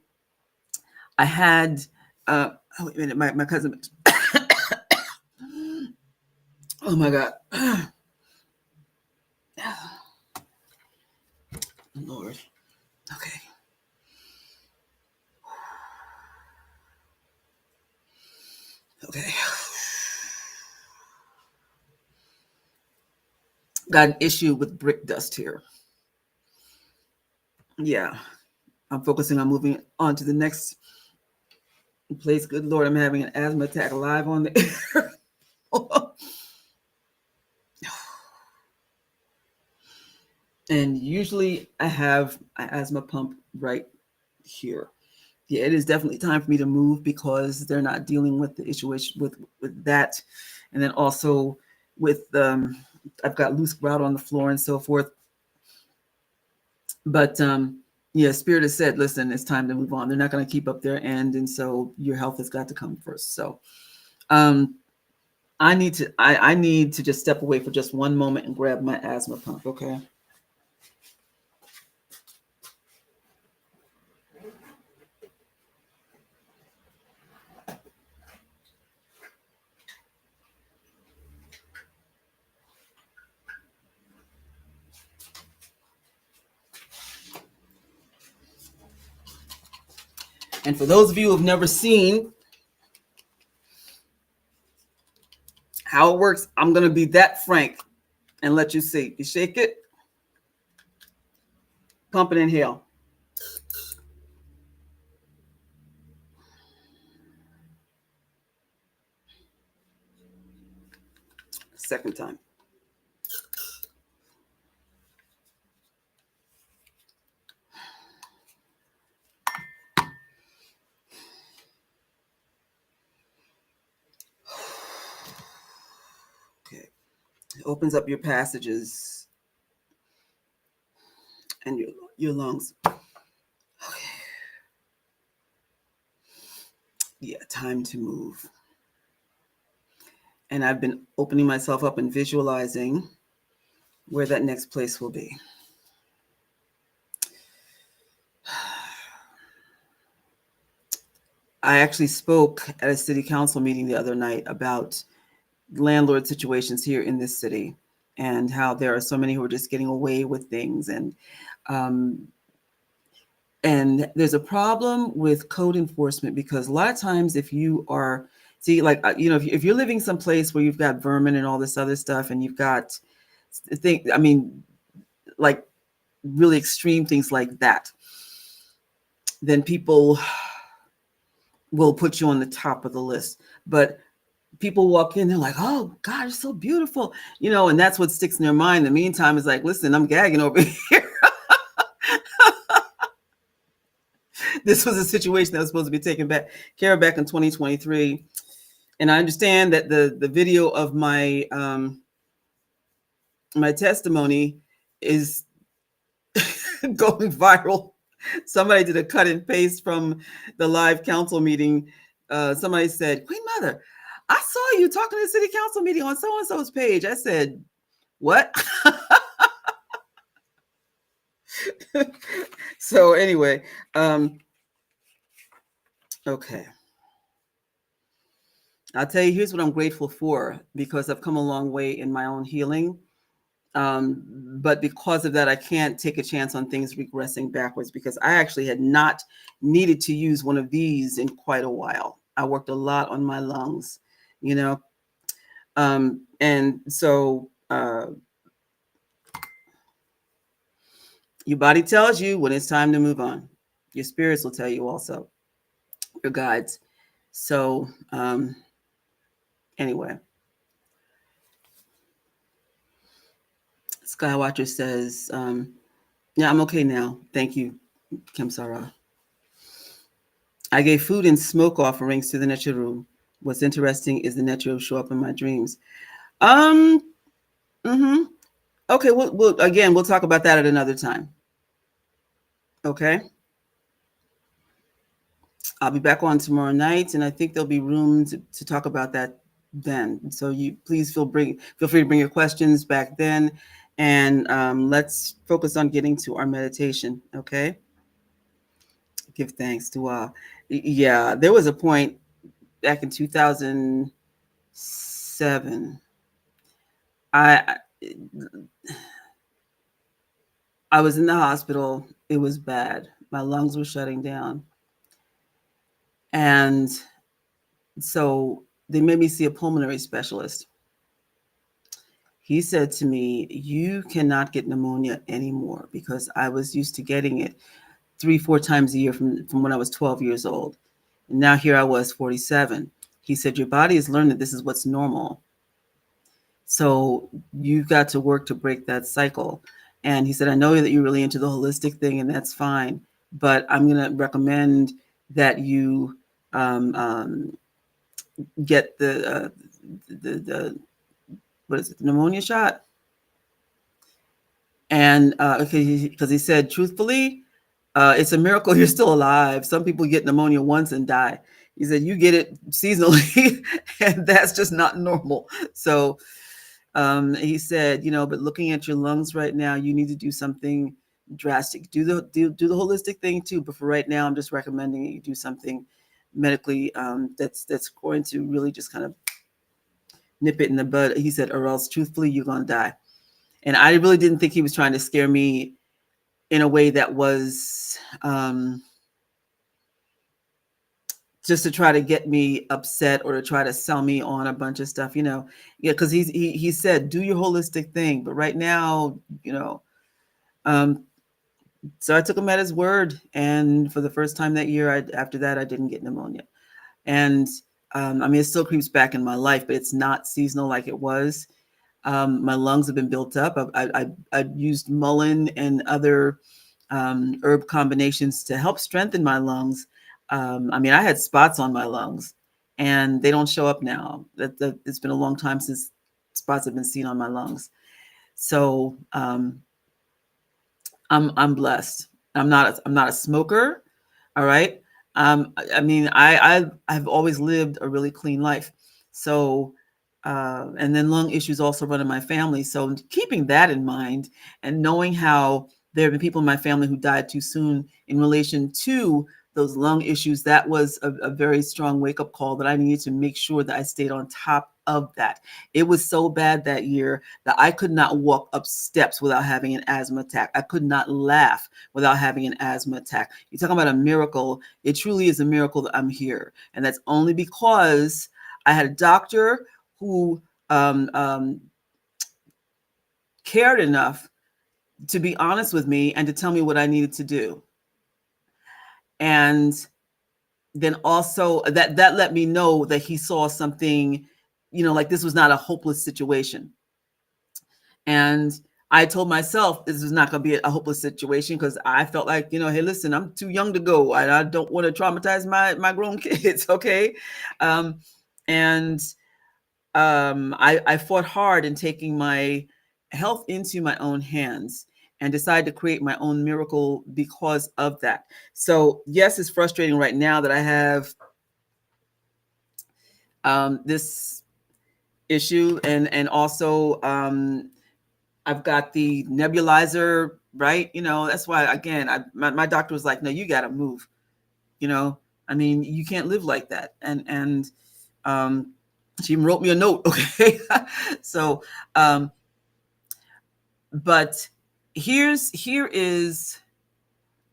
had oh wait a minute, my cousin. Oh my God. Lord. Okay. Okay. Got an issue with brick dust here. Yeah. I'm focusing on moving on to the next place. Good Lord, I'm having an asthma attack live on the air. And usually I have an asthma pump right here. Yeah, it is definitely time for me to move because they're not dealing with the issue with that. And then also with I've got loose grout on the floor and so forth. But yeah, Spirit has said, listen, it's time to move on. They're not going to keep up their end. And so your health has got to come first. So I need to just step away for just one moment and grab my asthma pump. Okay. And for those of you who have never seen how it works, I'm going to be that frank and let you see. You shake it, pump and inhale. Second time. Okay. It opens up your passages and your lungs. Okay. Yeah, time to move. And I've been opening myself up and visualizing where that next place will be. I actually spoke at a city council meeting the other night about landlord situations here in this city and how there are so many who are just getting away with things. And there's a problem with code enforcement because a lot of times if you are, if you're living someplace where you've got vermin and all this other stuff and you've got like really extreme things like that, then people will put you on the top of the list. But people walk in, they're like, oh God, it's so beautiful, and that's what sticks in their mind. In the meantime, it's like, listen, I'm gagging over here. This was a situation that was supposed to be taken care of back in 2023. And I understand that the video of my my testimony is going viral. Somebody did a cut and paste from the live council meeting. Somebody said, Queen Mother, I saw you talking to the city council meeting on so-and-so's page. I said, what? So anyway, okay. I'll tell you, here's what I'm grateful for, because I've come a long way in my own healing. But because of that, I can't take a chance on things regressing backwards, because I actually had not needed to use one of these in quite a while. I worked a lot on my lungs, and so your body tells you when it's time to move on. Your spirits will tell you also, your guides. So anyway, Skywatcher says, yeah, I'm okay now. Thank you, Kim Sarah. I gave food and smoke offerings to the Necharu. What's interesting is the Necharu show up in my dreams. Um, mm-hmm. Okay, we'll talk about that at another time. Okay. I'll be back on tomorrow night, and I think there'll be room to talk about that then. So you please feel free to bring your questions back then, and let's focus on getting to our meditation. Okay. Give thanks to yeah. There was a point back in 2007. I I was in the hospital. It was bad. My lungs were shutting down, and so they made me see a pulmonary specialist. He said to me, "You cannot get pneumonia anymore," because I was used to getting it 3, 4 times a year from when I was 12 years old. And now here I was 47. He said, "Your body has learned that this is what's normal. So you've got to work to break that cycle." And he said, "I know that you're really into the holistic thing, and that's fine, but I'm going to recommend that you get the what is it, the pneumonia shot." And because he said, truthfully, it's a miracle you're still alive. Some people get pneumonia once and die. He said, you get it seasonally, and that's just not normal. So he said, but looking at your lungs right now, you need to do something drastic. Do the holistic thing too. But for right now, I'm just recommending you do something medically that's going to really just kind of nip it in the bud. He said, or else, truthfully, you're going to die. And I really didn't think he was trying to scare me in a way that was just to try to get me upset or to try to sell me on a bunch of stuff, because he said, do your holistic thing. But right now, so I took him at his word. And for the first time that year, after that, I didn't get pneumonia. And it still creeps back in my life, but it's not seasonal like it was. My lungs have been built up. I've used mullein and other herb combinations to help strengthen my lungs. I had spots on my lungs, and they don't show up now. It's been a long time since spots have been seen on my lungs. So I'm blessed. I'm not a smoker. All right. I've always lived a really clean life. So and then lung issues also run in my family. So keeping that in mind and knowing how there have been people in my family who died too soon in relation to those lung issues, that was a very strong wake-up call that I needed to make sure that I stayed on top of that. It was so bad that year that I could not walk up steps without having an asthma attack. I could not laugh without having an asthma attack. You're talking about a miracle. It truly is a miracle that I'm here. And that's only because I had a doctor who cared enough to be honest with me and to tell me what I needed to do. And then also that let me know that he saw something, like this was not a hopeless situation. And I told myself this was not going to be a hopeless situation because I felt like, hey, listen, I'm too young to go. I don't want to traumatize my grown kids. Okay. And I fought hard in taking my health into my own hands and decided to create my own miracle because of that. So yes, it's frustrating right now that I have this issue, and also I've got the nebulizer, right? That's why, again, my doctor was like, no, you got to move. You can't live like that. And she even wrote me a note. Okay. So, but here is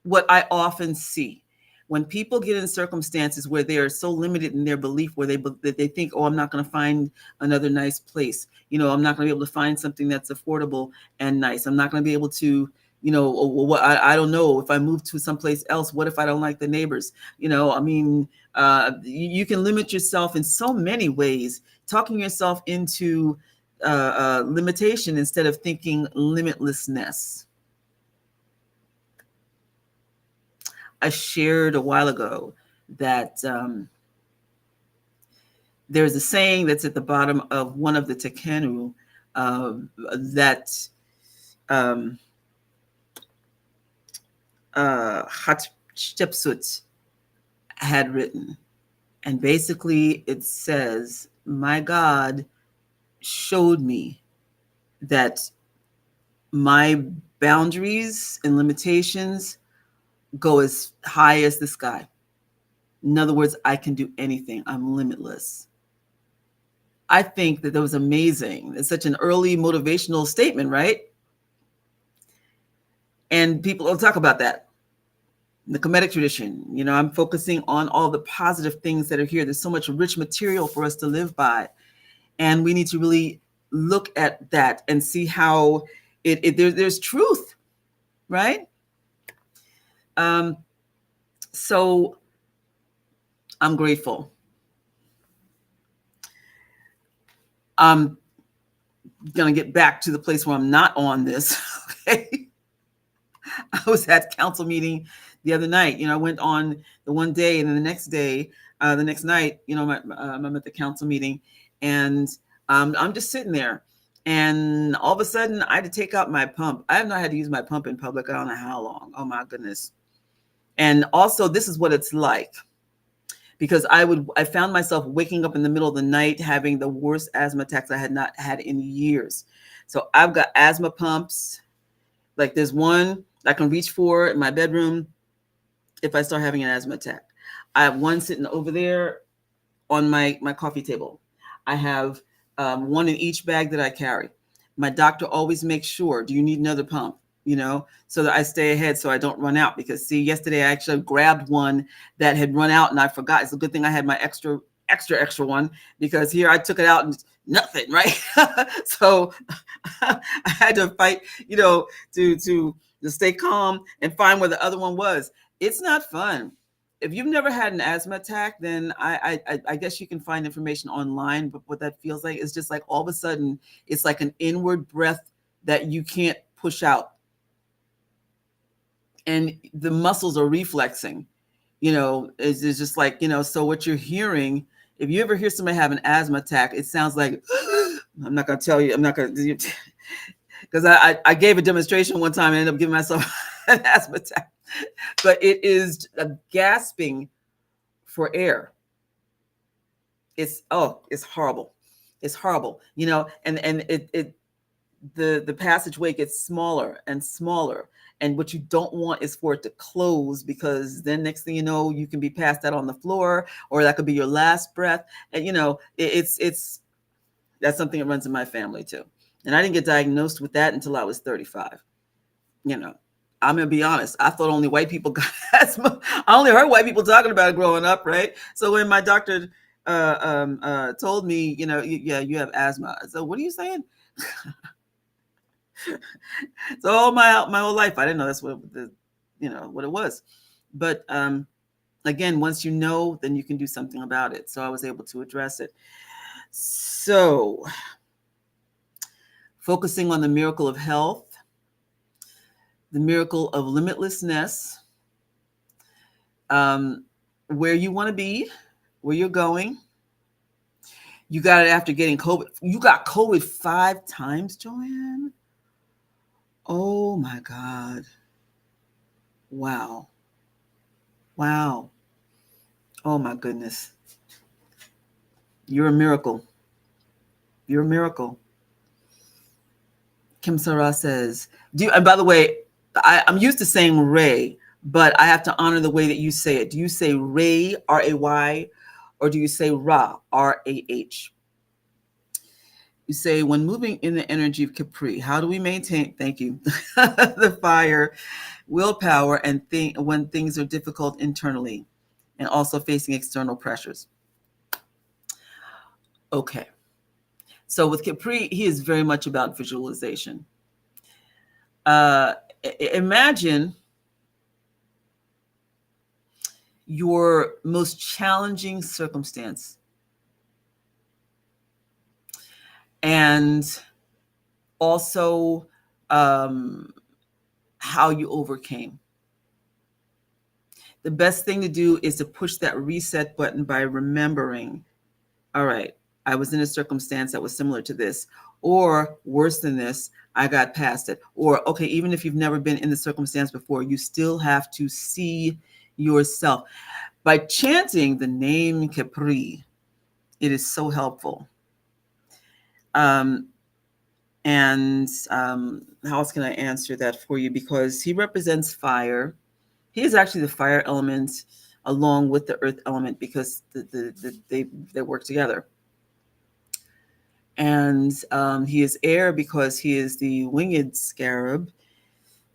what I often see. When people get in circumstances where they are so limited in their belief, where they think, oh, I'm not going to find another nice place. I'm not going to be able to find something that's affordable and nice. I'm not going to be able to, I don't know, if I move to someplace else, what if I don't like the neighbors? You can limit yourself in so many ways, talking yourself into limitation instead of thinking limitlessness. I shared a while ago that there's a saying that's at the bottom of one of the Tekenu that um, Hatshepsut had written. And basically it says, my God showed me that my boundaries and limitations go as high as the sky. In other words, I can do anything. I'm limitless. I think that was amazing. It's such an early motivational statement, right? And people will talk about that. The Kemetic tradition, I'm focusing on all the positive things that are here. There's so much rich material for us to live by. And we need to really look at that and see how there's truth, right? So I'm grateful. I'm going to get back to the place where I'm not on this. Okay. I was at council meeting the other night. I went on the one day, and then the next day, the next night, I'm at the council meeting, and I'm just sitting there, and all of a sudden I had to take out my pump. I have not had to use my pump in public. I don't know how long. Oh my goodness. And also, this is what it's like, because I found myself waking up in the middle of the night having the worst asthma attacks I had not had in years. So I've got asthma pumps. Like, there's one I can reach for in my bedroom if I start having an asthma attack. I have one sitting over there on my coffee table. I have one in each bag that I carry. My doctor always makes sure, do you need another pump? So that I stay ahead so I don't run out. Because see, yesterday I actually grabbed one that had run out and I forgot. It's a good thing I had my extra one, because here I took it out and nothing, right? So I had to fight, to stay calm and find where the other one was. It's not fun. If you've never had an asthma attack, then I guess you can find information online. But what that feels like is just like all of a sudden, it's like an inward breath that you can't push out. And the muscles are reflexing, it's just like, so what you're hearing, if you ever hear somebody have an asthma attack, it sounds like, I'm not going to tell you, I'm not going to, because I gave a demonstration one time and ended up giving myself an asthma attack. But it is a gasping for air. It's horrible. It's horrible, and the passageway gets smaller and smaller. And what you don't want is for it to close, because then next thing you know, you can be passed out on the floor, or that could be your last breath. And it's that's something that runs in my family too. And I didn't get diagnosed with that until I was 35. I'm gonna be honest. I thought only white people got asthma. I only heard white people talking about it growing up, right? So when my doctor told me, yeah, you have asthma. So what are you saying? So all my whole life, I didn't know that's what what it was. But again, once you know, then you can do something about it. So I was able to address it. So focusing on the miracle of health, the miracle of limitlessness, where you want to be, where you're going. You got it after getting COVID. You got COVID 5 times, Joanne? Oh my God. Wow. Wow. Oh my goodness. You're a miracle. You're a miracle. Kim Sarah says, and by the way, I'm used to saying Ray, but I have to honor the way that you say it. Do you say Ray, R-A-Y, or do you say Ra, R-A-H? You say, when moving in the energy of Khepri, how do we maintain, thank you, the fire, willpower, and when things are difficult internally, and also facing external pressures? Okay. So with Khepri, he is very much about visualization. Imagine your most challenging circumstance, and also um, how you overcame. The best thing to do is to push that reset button by remembering, all right, I was in a circumstance that was similar to this, or worse than this, I got past it. Or, okay, even if you've never been in the circumstance before, you still have to see yourself. By chanting the name Khepri, it is so helpful. Um, and how else can I answer that for you? Because he represents fire. He is actually the fire element along with the earth element because they work together. And he is air because he is the winged scarab,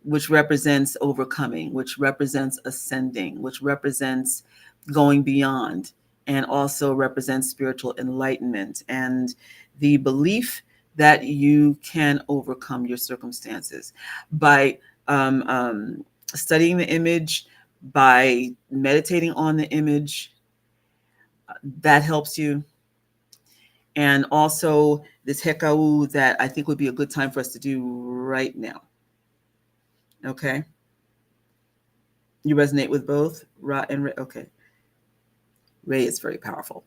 which represents overcoming, which represents ascending, which represents going beyond, and also represents spiritual enlightenment and the belief that you can overcome your circumstances by studying the image, by meditating on the image. That helps you. And also this hekau that I think would be a good time for us to do right now. Okay. You resonate with both Ra and Ray? Okay. Ray is very powerful.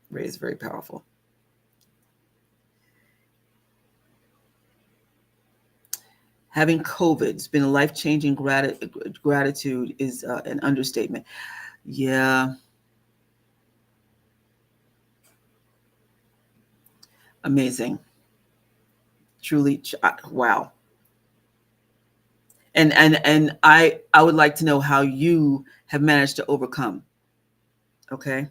Ray is very powerful. Having COVID has been a life-changing gratitude is an understatement. Yeah. Amazing. Truly, wow. And I would like to know how you have managed to overcome. Okay.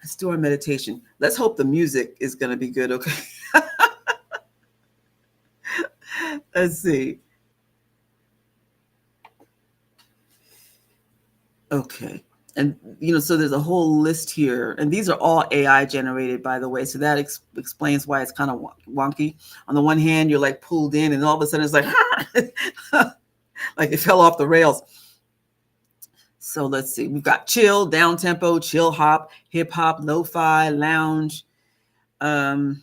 Let's do our meditation. Let's hope the music is going to be good. Okay. Let's see. Okay. And, so there's a whole list here. And these are all AI generated, by the way. So that explains why it's kind of wonky. On the one hand, you're like pulled in, and all of a sudden it's like, like it fell off the rails. So let's see. We've got chill, down tempo, chill hop, hip hop, lo-fi, lounge. Let's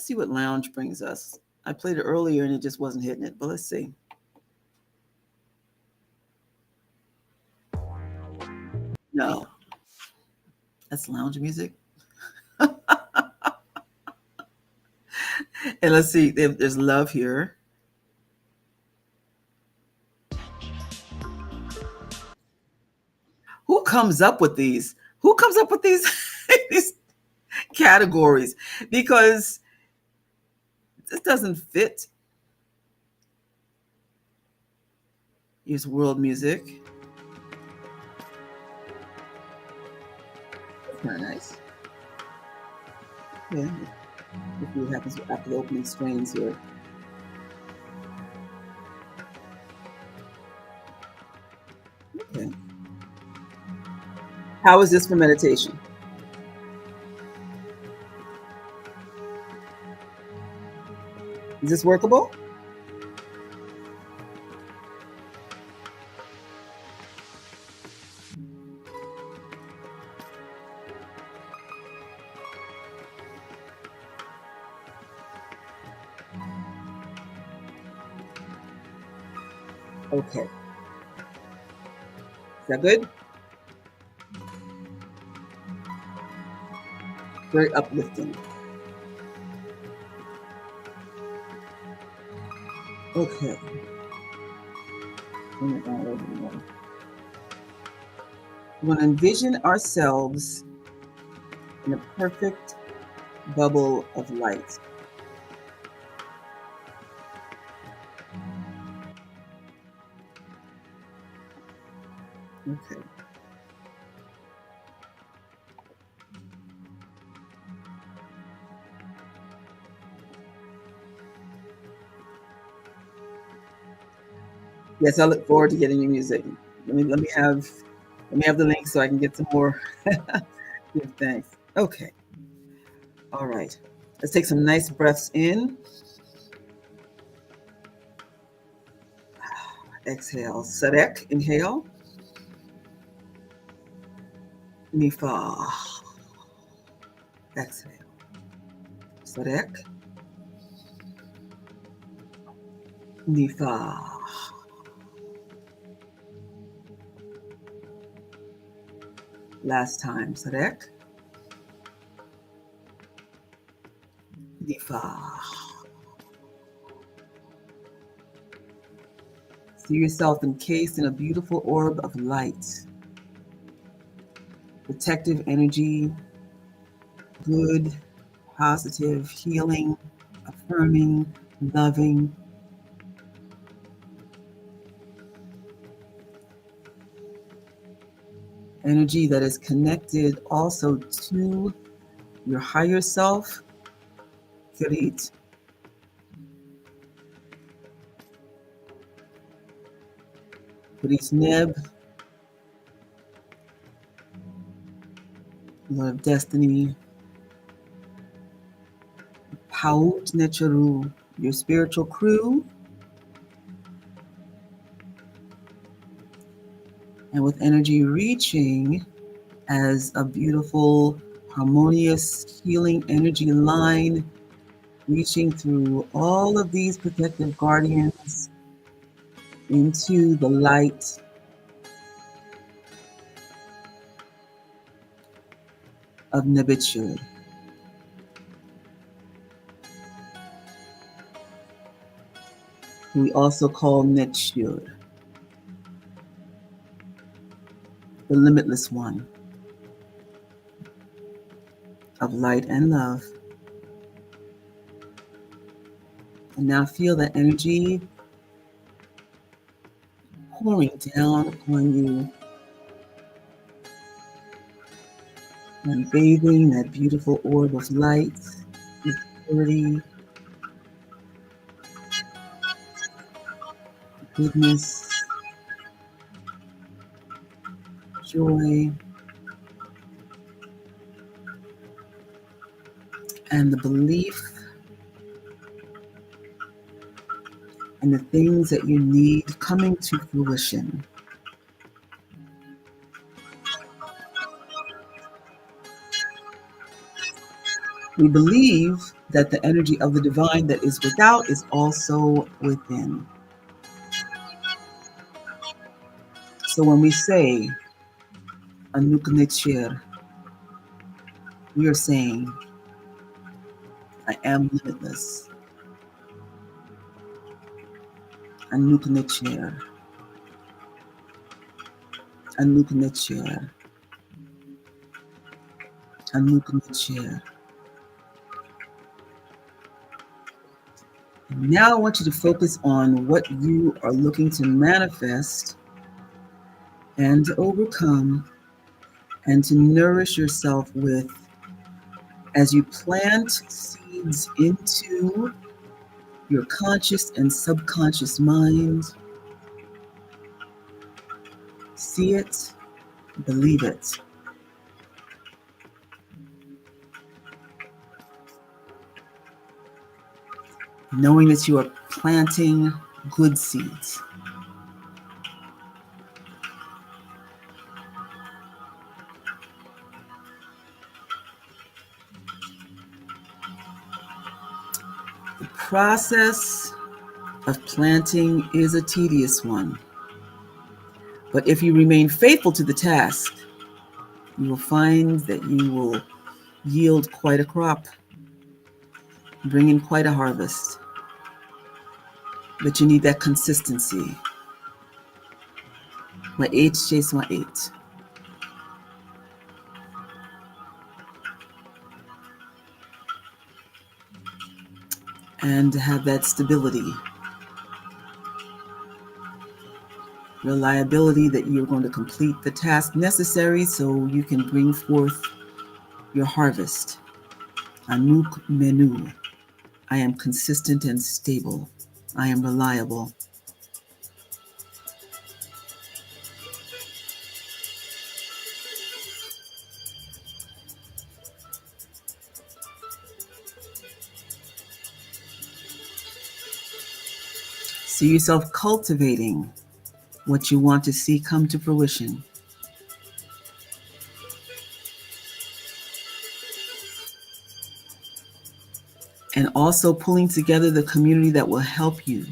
see what lounge brings us. I played it earlier and it just wasn't hitting it, but let's see. No, that's lounge music. And let's see, there's love here. Who comes up with these? Who comes up with these these categories? Because this doesn't fit. Here's world music. That's kind of nice. Yeah. Let's see what happens after the opening strains here. Okay. How is this for meditation? Is this workable? Okay. Is that good? Very uplifting. Okay. We want to envision ourselves in a perfect bubble of light. Okay. Yes, I look forward to getting your music. Let me have the link so I can get some more. Give thanks. Okay. All right. Let's take some nice breaths in. Exhale. Sadek. Inhale. Nifa. Exhale. Sarek. Nifa. Last time. Sarek. Nifa. See yourself encased in a beautiful orb of light. Protective energy, good, positive, healing, affirming, loving. Energy that is connected also to your higher self. Kirit. Kirit Neb. Lord of Destiny. Paut Necharu. Your spiritual crew. And with energy reaching as a beautiful, harmonious, healing energy line, reaching through all of these protective guardians into the light of Nebichur. We also call Netshur, the limitless one of light and love. And now feel that energy pouring down upon you and bathing that beautiful orb of light, purity, goodness, joy, and the belief and the things that you need coming to fruition. We believe that the energy of the divine that is without is also within. So when we say Anukanichir, we are saying, I am limitless. Anukanichir. Anukanichir. Anukanichir. Now I want you to focus on what you are looking to manifest and to overcome and to nourish yourself with as you plant seeds into your conscious and subconscious mind. See it, believe it. Knowing that you are planting good seeds. The process of planting is a tedious one. But if you remain faithful to the task, you will find that you will yield quite a crop, bring in quite a harvest. But you need that consistency. My eight chase my eight. And to have that stability, reliability that you're going to complete the task necessary so you can bring forth your harvest. Anuk menu. I am consistent and stable. I am reliable. See yourself cultivating what you want to see come to fruition. and also pulling together the community that will help you.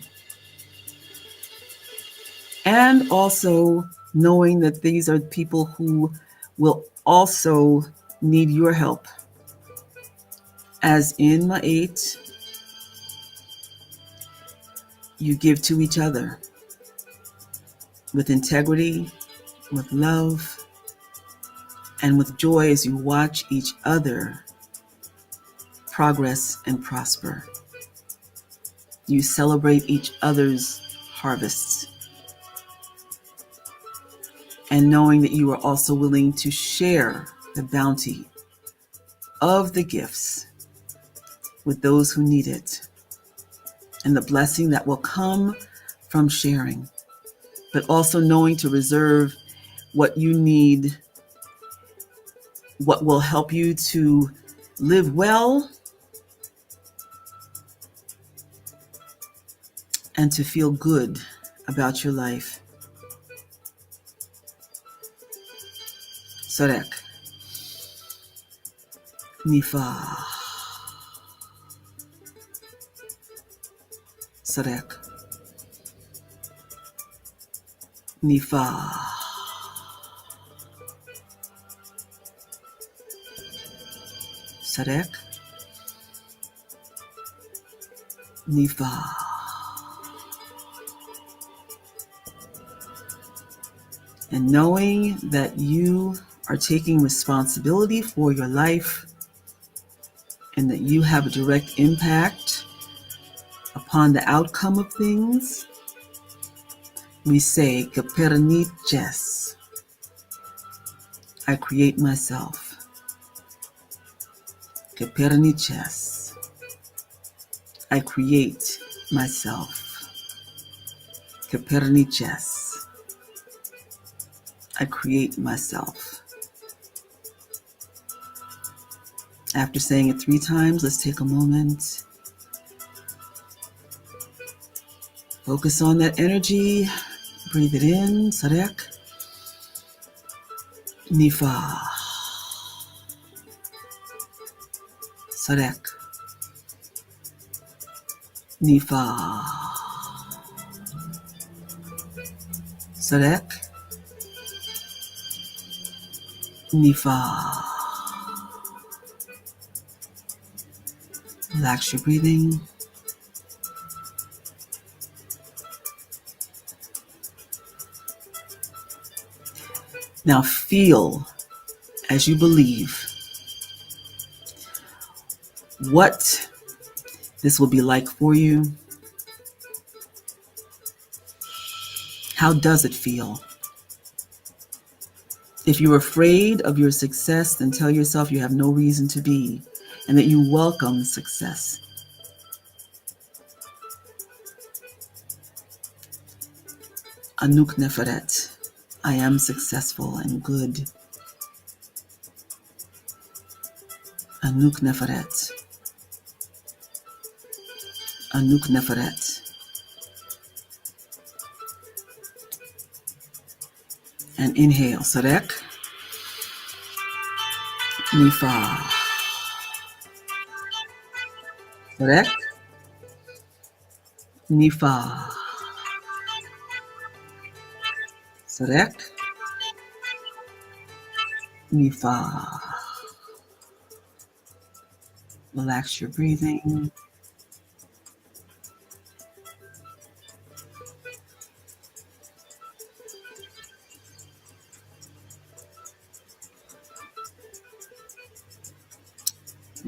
And also knowing that these are people who will also need your help. As in my 8, you give to each other with integrity, with love, and with joy as you watch each other progress and prosper. You celebrate each other's harvests. And knowing that you are also willing to share the bounty of the gifts with those who need it, and the blessing that will come from sharing, but also knowing to reserve what you need, what will help you to live well and to feel good about your life. Sorek. Nifa. Sorek. Nifa. Sorek. Nifa. And knowing that you are taking responsibility for your life and that you have a direct impact upon the outcome of things, we say, Khepri, I create myself. Khepri, I create myself. Khepri, I create myself. After saying it 3 times, let's take a moment. Focus on that energy. Breathe it in. Sorek. Nifa. Sorek. Nifa. Sorek. Nifa. Relax your breathing. Now feel, as you believe, what this will be like for you. How does it feel? If you're afraid of your success, then tell yourself you have no reason to be, and that you welcome success. Anuk Neferet, I am successful and good. Anuk Neferet. Anuk Neferet. And inhale, Sorek. Nifa. Sorek. Nifa. Sorek. Nifa. Relax your breathing.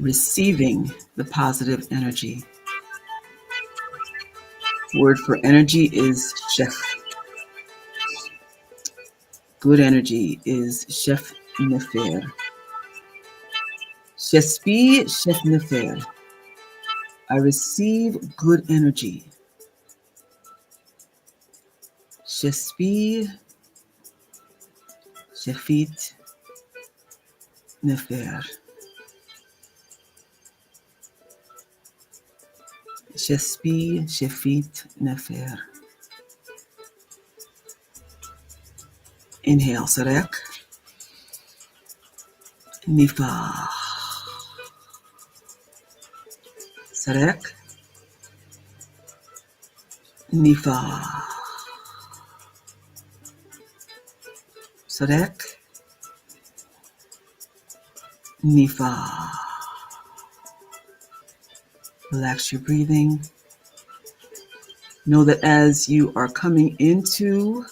Receiving the positive energy. Word for energy is chef. Good energy is chef nefer. Chespi chef nefer. I receive good energy. Chespi chefit nefer. Chespi chefit nefer. Inhale, Sorek. Nifa. Sadek, Nifa, Sadek, Nifa. Relax your breathing. Know that as you are coming into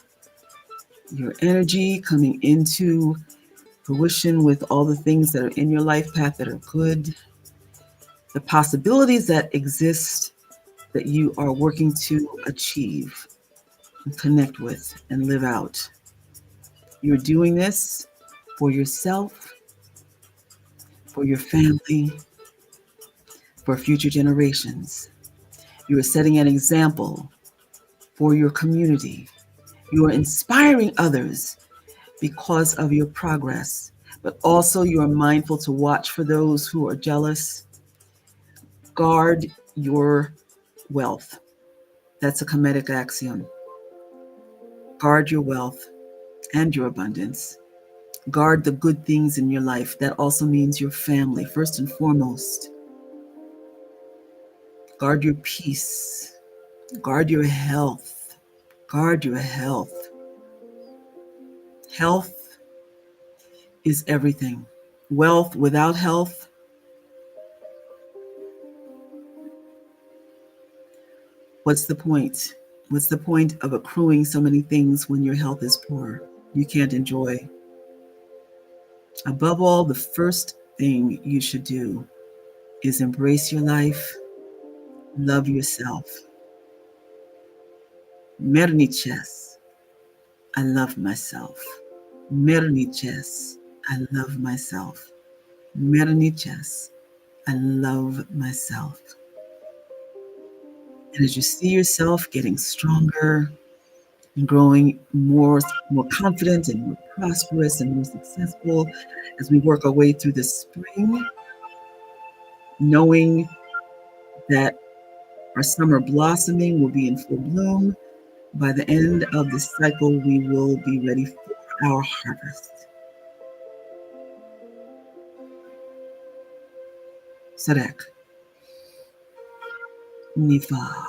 your energy, coming into fruition with all the things that are in your life path that are good, the possibilities that exist that you are working to achieve and connect with and live out. You're doing this for yourself, for your family, for future generations. You are setting an example for your community. You are inspiring others because of your progress, but also you are mindful to watch for those who are jealous. Guard your wealth. That's a Kemetic axiom. Guard your wealth and your abundance. Guard the good things in your life. That also means your family, first and foremost. Guard your peace. Guard your health. Guard your health. Health is everything. Wealth without health, what's the point? What's the point of accruing so many things when your health is poor? You can't enjoy. Above all, the first thing you should do is embrace your life, love yourself. Merniches, I love myself. Merniches, I love myself. Merniches, I love myself. And as you see yourself getting stronger and growing more confident and more prosperous and more successful as we work our way through the spring, knowing that our summer blossoming will be in full bloom. By the end of this cycle, we will be ready for our harvest. Sadek, Nifa,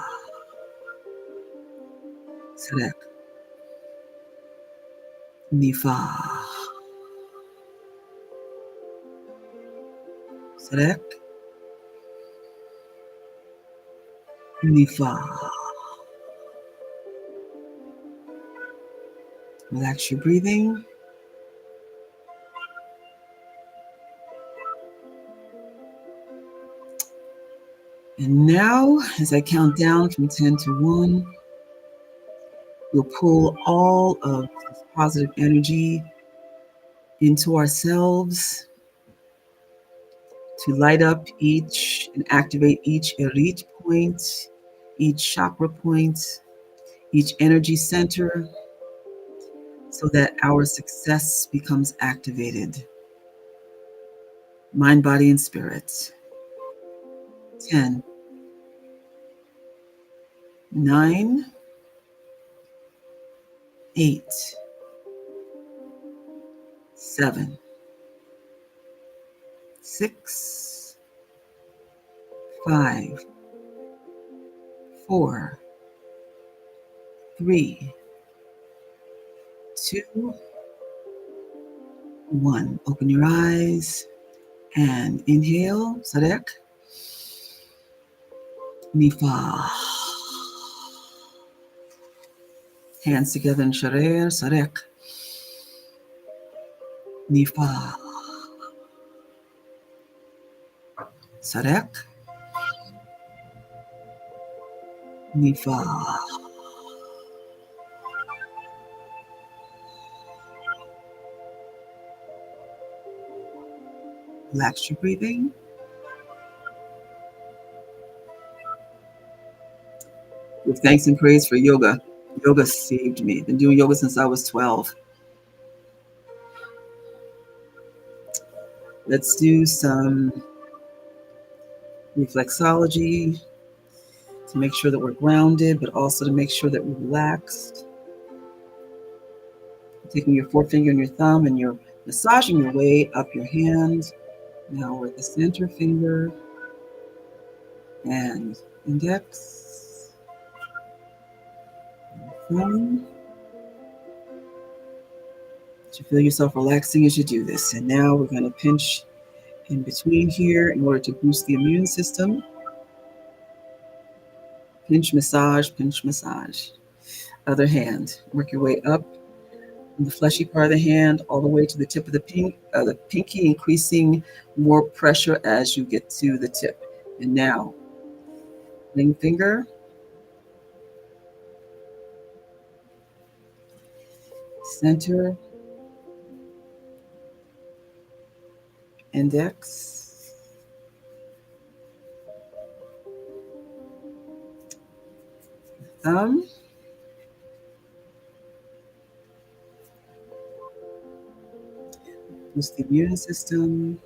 Sadek, Nifa, Sadek, Nifa. Relax your breathing. And now, as I count down from 10 to 1, we'll pull all of this positive energy into ourselves to light up each and activate each Erit point, each chakra point, each energy center, so that our success becomes activated. Mind, body, and spirit. 10, 9, 8, 7, 6, 5, 4, 3, 2, 1. Open your eyes and inhale, Sadek, Nifa. Hands together in Sharir, Sadek, Nifa. Sadek, Nifa. Relax your breathing. Give thanks and praise for yoga. Yoga saved me. Been doing yoga since I was 12. Let's do some reflexology to make sure that we're grounded, but also to make sure that we're relaxed. Taking your forefinger and your thumb and you're massaging your way up your hand. Now we're at the center finger and index, thumb. You feel yourself relaxing as you do this. And now we're going to pinch in between here in order to boost the immune system. Pinch, massage, pinch, massage. Other hand, work your way up from the fleshy part of the hand all the way to the tip of the pinky, increasing more pressure as you get to the tip. And now, ring finger, center, index, thumb, boost the immune system.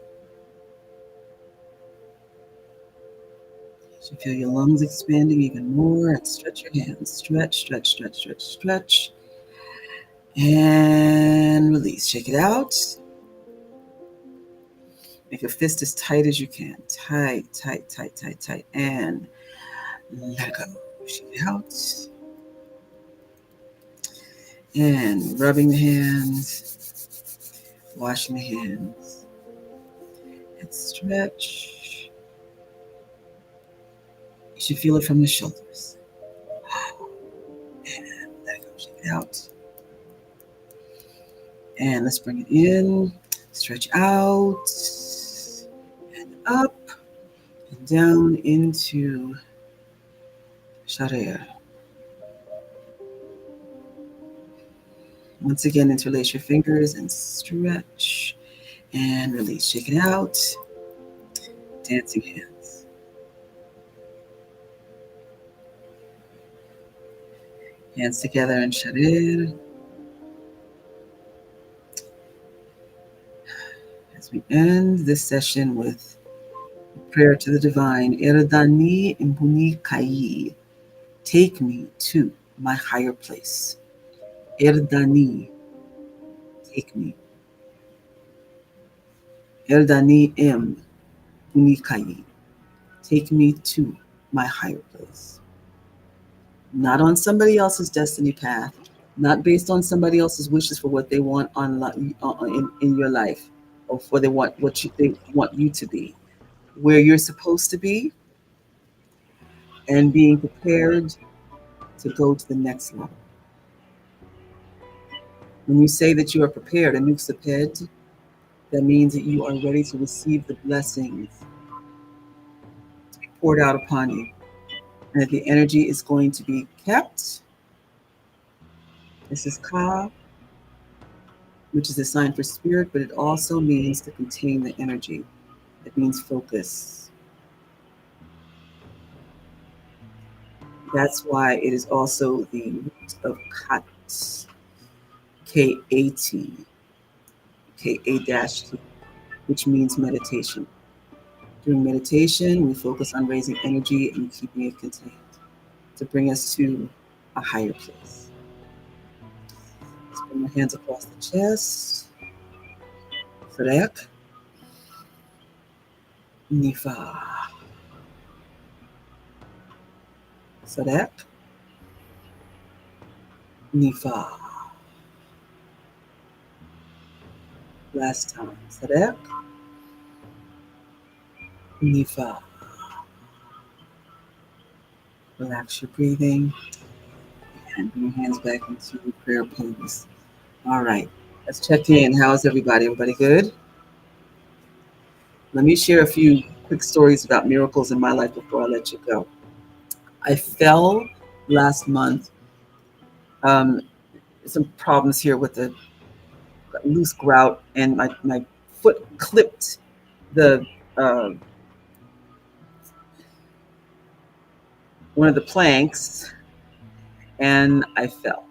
You feel your lungs expanding even more, and stretch your hands. Stretch, stretch, stretch, stretch, stretch. And release. Shake it out. Make your fist as tight as you can. Tight, tight, tight, tight, tight. And let it go. Shake it out. And rubbing the hands. Washing the hands. And stretch. You should feel it from the shoulders. And let it go. Shake it out. And let's bring it in. Stretch out. And up. And down into Sharir. Once again, interlace your fingers and stretch and release. Shake it out. Dancing hands. Hands together in Sharir. As we end this session with prayer to the divine, Erdani Imbuni Kai, take me to my higher place. Erdani, take me. Erdani Im Unikai, take me to my higher place. Not on somebody else's destiny path, not based on somebody else's wishes for what they want in your life, or for they want they want you to be, where you're supposed to be, and being prepared to go to the next level. When you say that you are prepared, and Nuksaped, that means that you are ready to receive the blessings to be poured out upon you, and that the energy is going to be kept. This is Ka, which is a sign for spirit, but it also means to contain the energy. It means focus. That's why it is also the root of Kat, K-A-T, K-A-T, which means meditation. During meditation, we focus on raising energy and keeping it contained to bring us to a higher place. Let's bring our hands across the chest. Frek. Nifa. Frek. Nifa. Last time. Frek. Nifa. Relax your breathing and bring your hands back into prayer pose. All right, let's check in. How's everybody? Everybody good? Let me share a few quick stories about miracles in my life before I let you go. I fell last month. Some problems here with the loose grout, and my foot clipped the one of the planks, and I fell.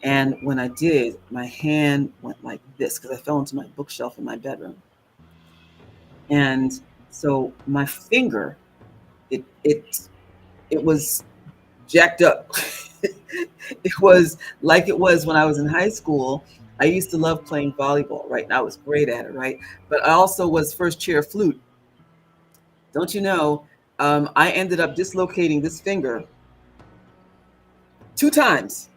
And when I did, my hand went like this because I fell into my bookshelf in my bedroom. And so my finger, it was jacked up. It was like it was when I was in high school. I used to love playing volleyball, right? And I was great at it, right? But I also was first chair flute. Don't you know, I ended up dislocating this finger 2 times.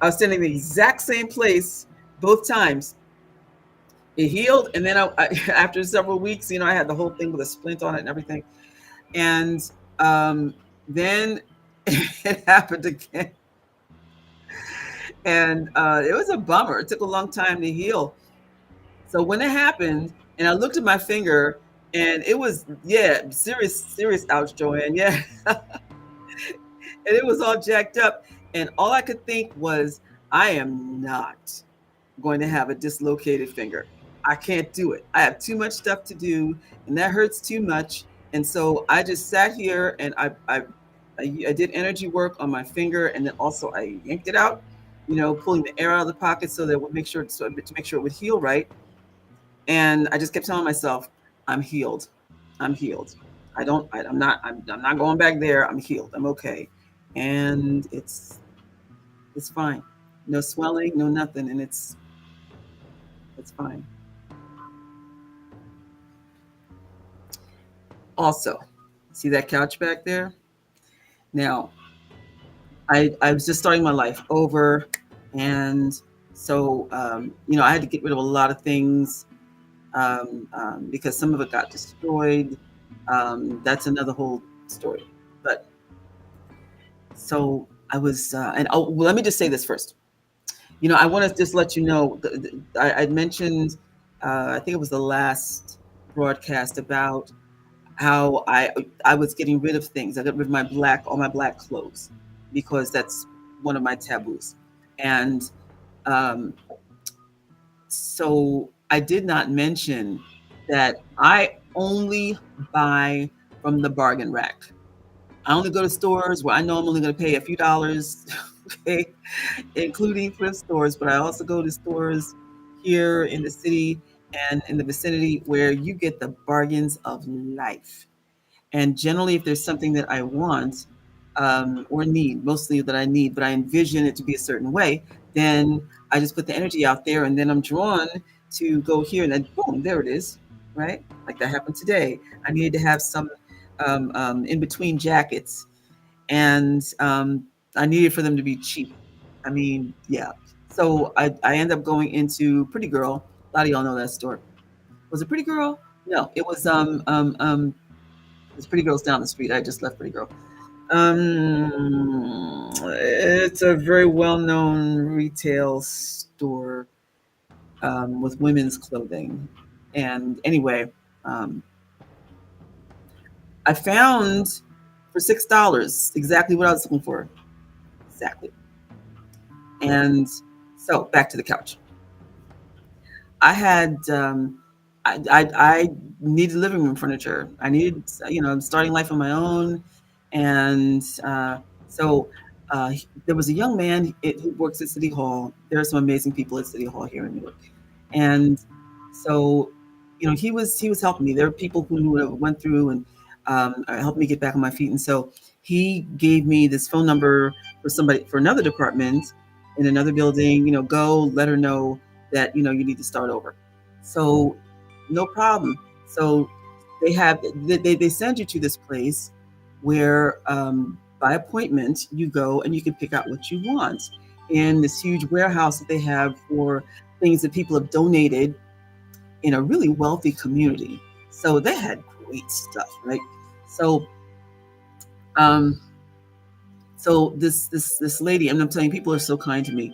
I was standing in the exact same place both times. It healed, and then after several weeks, I had the whole thing with a splint on it and everything. And then it happened again, and it was a bummer. It took a long time to heal. So when it happened, and I looked at my finger, and it was, yeah, serious ouch, Joanne, yeah, and it was all jacked up, and all I could think was, I am not going to have a dislocated finger. I can't do it. I have too much stuff to do, and that hurts too much. And so I just sat here, and I did energy work on my finger, and then also I yanked it out, pulling the air out of the pocket so that it would make sure to make sure it would heal right. And I just kept telling myself, I'm healed. I'm healed. I'm not going back there. I'm healed. I'm okay. And it's fine. No swelling, no nothing, and it's fine. Also, see that couch back there? Now, I was just starting my life over, and so I had to get rid of a lot of things because some of it got destroyed. That's another whole story. But so I was, well, let me just say this first. I want to just let you know. I mentioned, I think it was the last broadcast about how I was getting rid of things. I got rid of all my black clothes because that's one of my taboos. And so I did not mention that I only buy from the bargain rack. I only go to stores where I know I'm only going to pay a few dollars, okay, including thrift stores, but I also go to stores here in the city and in the vicinity where you get the bargains of life. And generally, if there's something that I want or need, mostly that I need, but I envision it to be a certain way, then I just put the energy out there, and then I'm drawn to go here, and then boom, there it is, right? Like that happened today. I needed to have some in between jackets, and I needed for them to be cheap. I mean, yeah. So I end up going into Pretty Girl. A lot of y'all know that store. Was it Pretty Girl? No, it was there's Pretty Girls down the street. I just left Pretty Girl. It's a very well-known retail store with women's clothing. And anyway, I found for $6 exactly what I was looking for. Exactly. And so back to the couch. I had I needed living room furniture. I needed, starting life on my own, and so there was a young man who works at City Hall. There are some amazing people at City Hall here in New York, and so he was helping me. There are people who went through and helped me get back on my feet, and so he gave me this phone number for another department in another building. Go let her know that you need to start over. So no problem. So they send you to this place where by appointment you go and you can pick out what you want in this huge warehouse that they have for things that people have donated in a really wealthy community. So they had great stuff, right? So so this lady, and I'm telling you, people are so kind to me.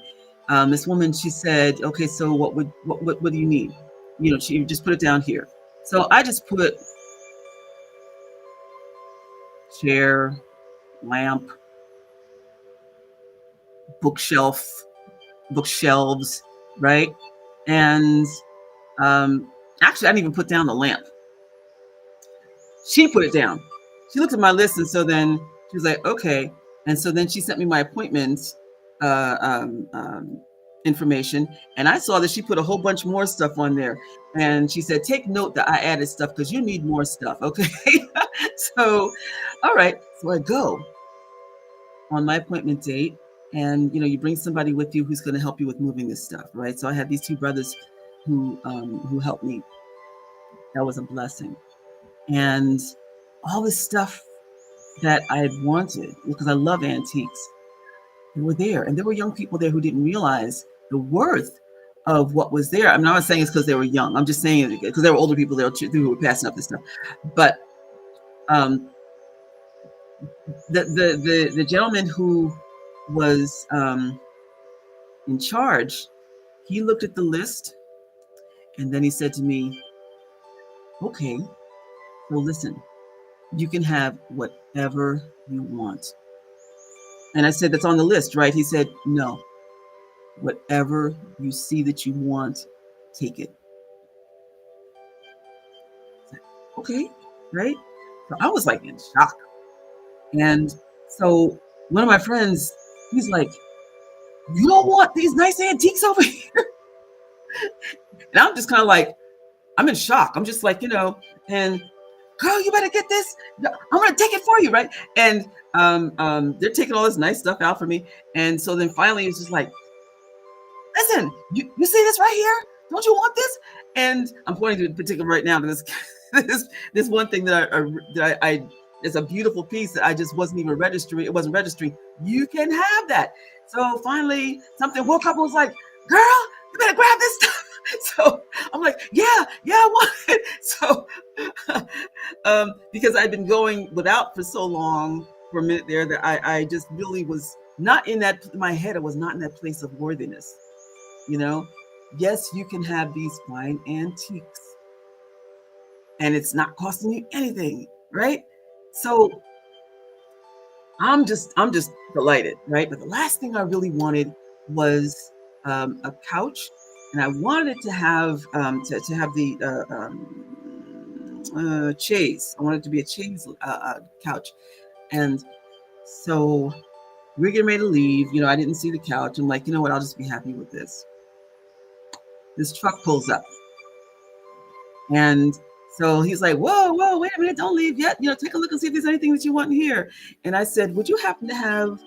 This woman, she said, okay, so what do you need? She just put it down here. So I just put chair, lamp, bookshelves, right? And actually, I didn't even put down the lamp. She put it down. She looked at my list, and so then she was like, okay. And so then she sent me my appointment information, and I saw that she put a whole bunch more stuff on there. And she said, take note that I added stuff because you need more stuff, okay? So, all right. So I go on my appointment date, and you bring somebody with you who's going to help you with moving this stuff, right? So I had these two brothers who helped me. That was a blessing. And all this stuff that I had wanted because I love antiques. They were there, and there were young people there who didn't realize the worth of what was there. I'm not saying it's because they were young. I'm just saying it because there were older people there too who were passing up this stuff. But um, the gentleman who was in charge, he looked at the list and then he said to me, "Okay, well, listen, you can have whatever you want." And I said, "That's on the list, right?" He said, "No, whatever you see that you want, take it." I said, "Okay, right?" So I was like in shock. And so one of my friends, he's like, "You don't want these nice antiques over here?" And I'm just kind of like, I'm in shock. I'm just like, and girl, you better get this. I'm gonna take it for you, right? And they're taking all this nice stuff out for me. And so then finally it's just like, listen, you see this right here? Don't you want this? And I'm pointing to in particular right now to this this one thing that I it's a beautiful piece that I just wasn't even registering. It wasn't registering. You can have that. So finally something woke up and was like, girl, you better grab this stuff. So I'm like, yeah, I want it. So because I'd been going without for so long for a minute there that I just really was not in that, in my head, I was not in that place of worthiness. You know, yes, you can have these fine antiques and it's not costing you anything, right? So I'm just delighted, right? But the last thing I really wanted was a couch, and I wanted to have to have the chaise. I wanted it to be a chaise couch, and so we're getting ready to leave. I didn't see the couch. I'm like, you know what? I'll just be happy with this. This truck pulls up. And so he's like, whoa, whoa, wait a minute, don't leave yet. Take a look and see if there's anything that you want in here. And I said, would you happen to have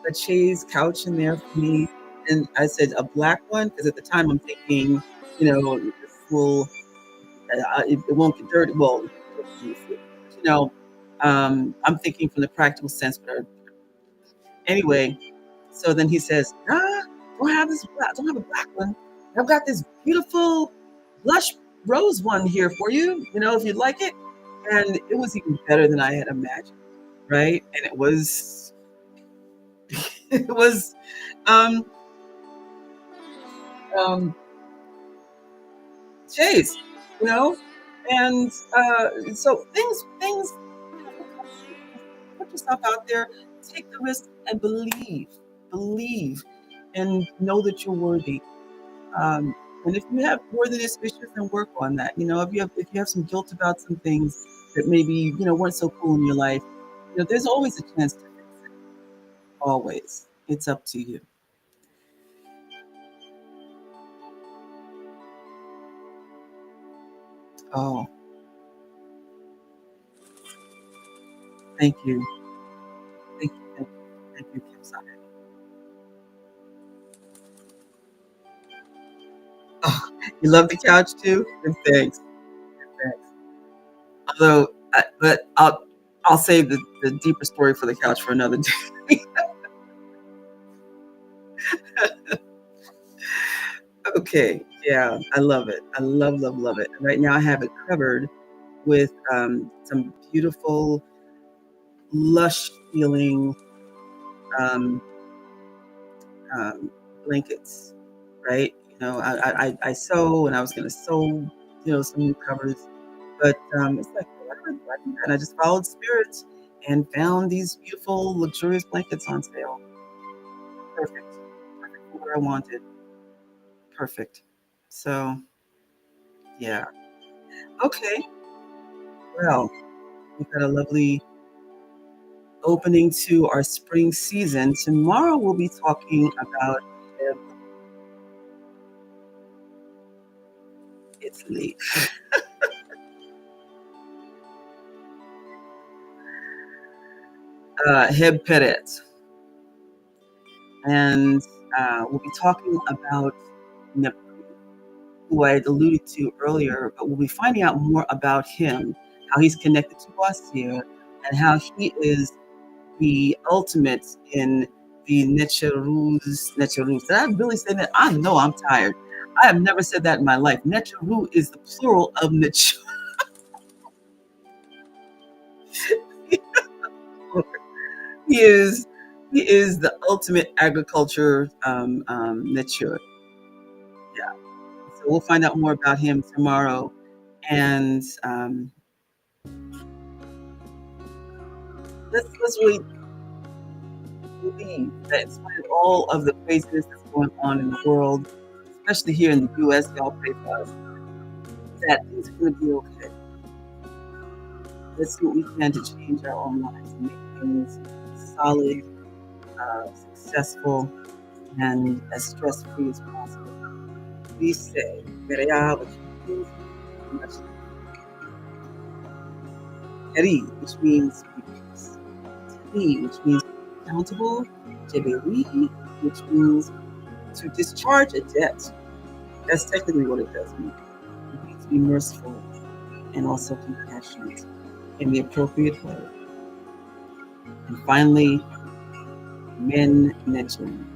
a chaise couch in there for me? And I said, a black one, because at the time I'm thinking, this will, it won't get dirty. Well, I'm thinking from the practical sense, but anyway. So then he says, don't have a black one. I've got this beautiful blush rose one here for you, if you'd like it. And it was even better than I had imagined, right? And it was, it was, um, Chase, you know, and so things, put yourself out there, take the risk, and believe, and know that you're worthy. Um, and if you have worthiness issues, then work on that. If you have some guilt about some things that maybe weren't so cool in your life, there's always a chance to fix it. Always, it's up to you. Oh, thank you, thank you, Kim. Sorry. Oh, you love the couch too. And thanks, thanks. Although, but I'll save the deeper story for the couch for another day. Okay, yeah, I love it. I love it. Right now, I have it covered with some beautiful, lush feeling um, blankets. Right? I sew, and I was going to sew, some new covers, but it's like, why do that? And I just followed spirits and found these beautiful, luxurious blankets on sale. Perfect, perfect for what I wanted. Perfect. So yeah. Okay. Well, we've got a lovely opening to our spring season. Tomorrow we'll be talking about Italy. Heb Perez. And we'll be talking about Nepal, who I had alluded to earlier, but we'll be finding out more about him, how he's connected to us here, and how he is the ultimate in the Necherus. Did I really say that? I know I'm tired. I have never said that in my life. Necheru is the plural of Necher. he is he is the ultimate agriculture Necher. Yeah. So we'll find out more about him tomorrow. And let's really believe that in spite of all of the craziness that's going on in the world, especially here in the U.S., y'all pray for us, that things are going to be okay. Let's do what we can to change our own lives and make things solid, successful, and as stress-free as possible. We say, Khepri, which means peace. Khepri, which means accountable. Jeberi, which means to discharge a debt. That's technically what it does mean. It means to be merciful and also compassionate in the appropriate way. And finally, men mention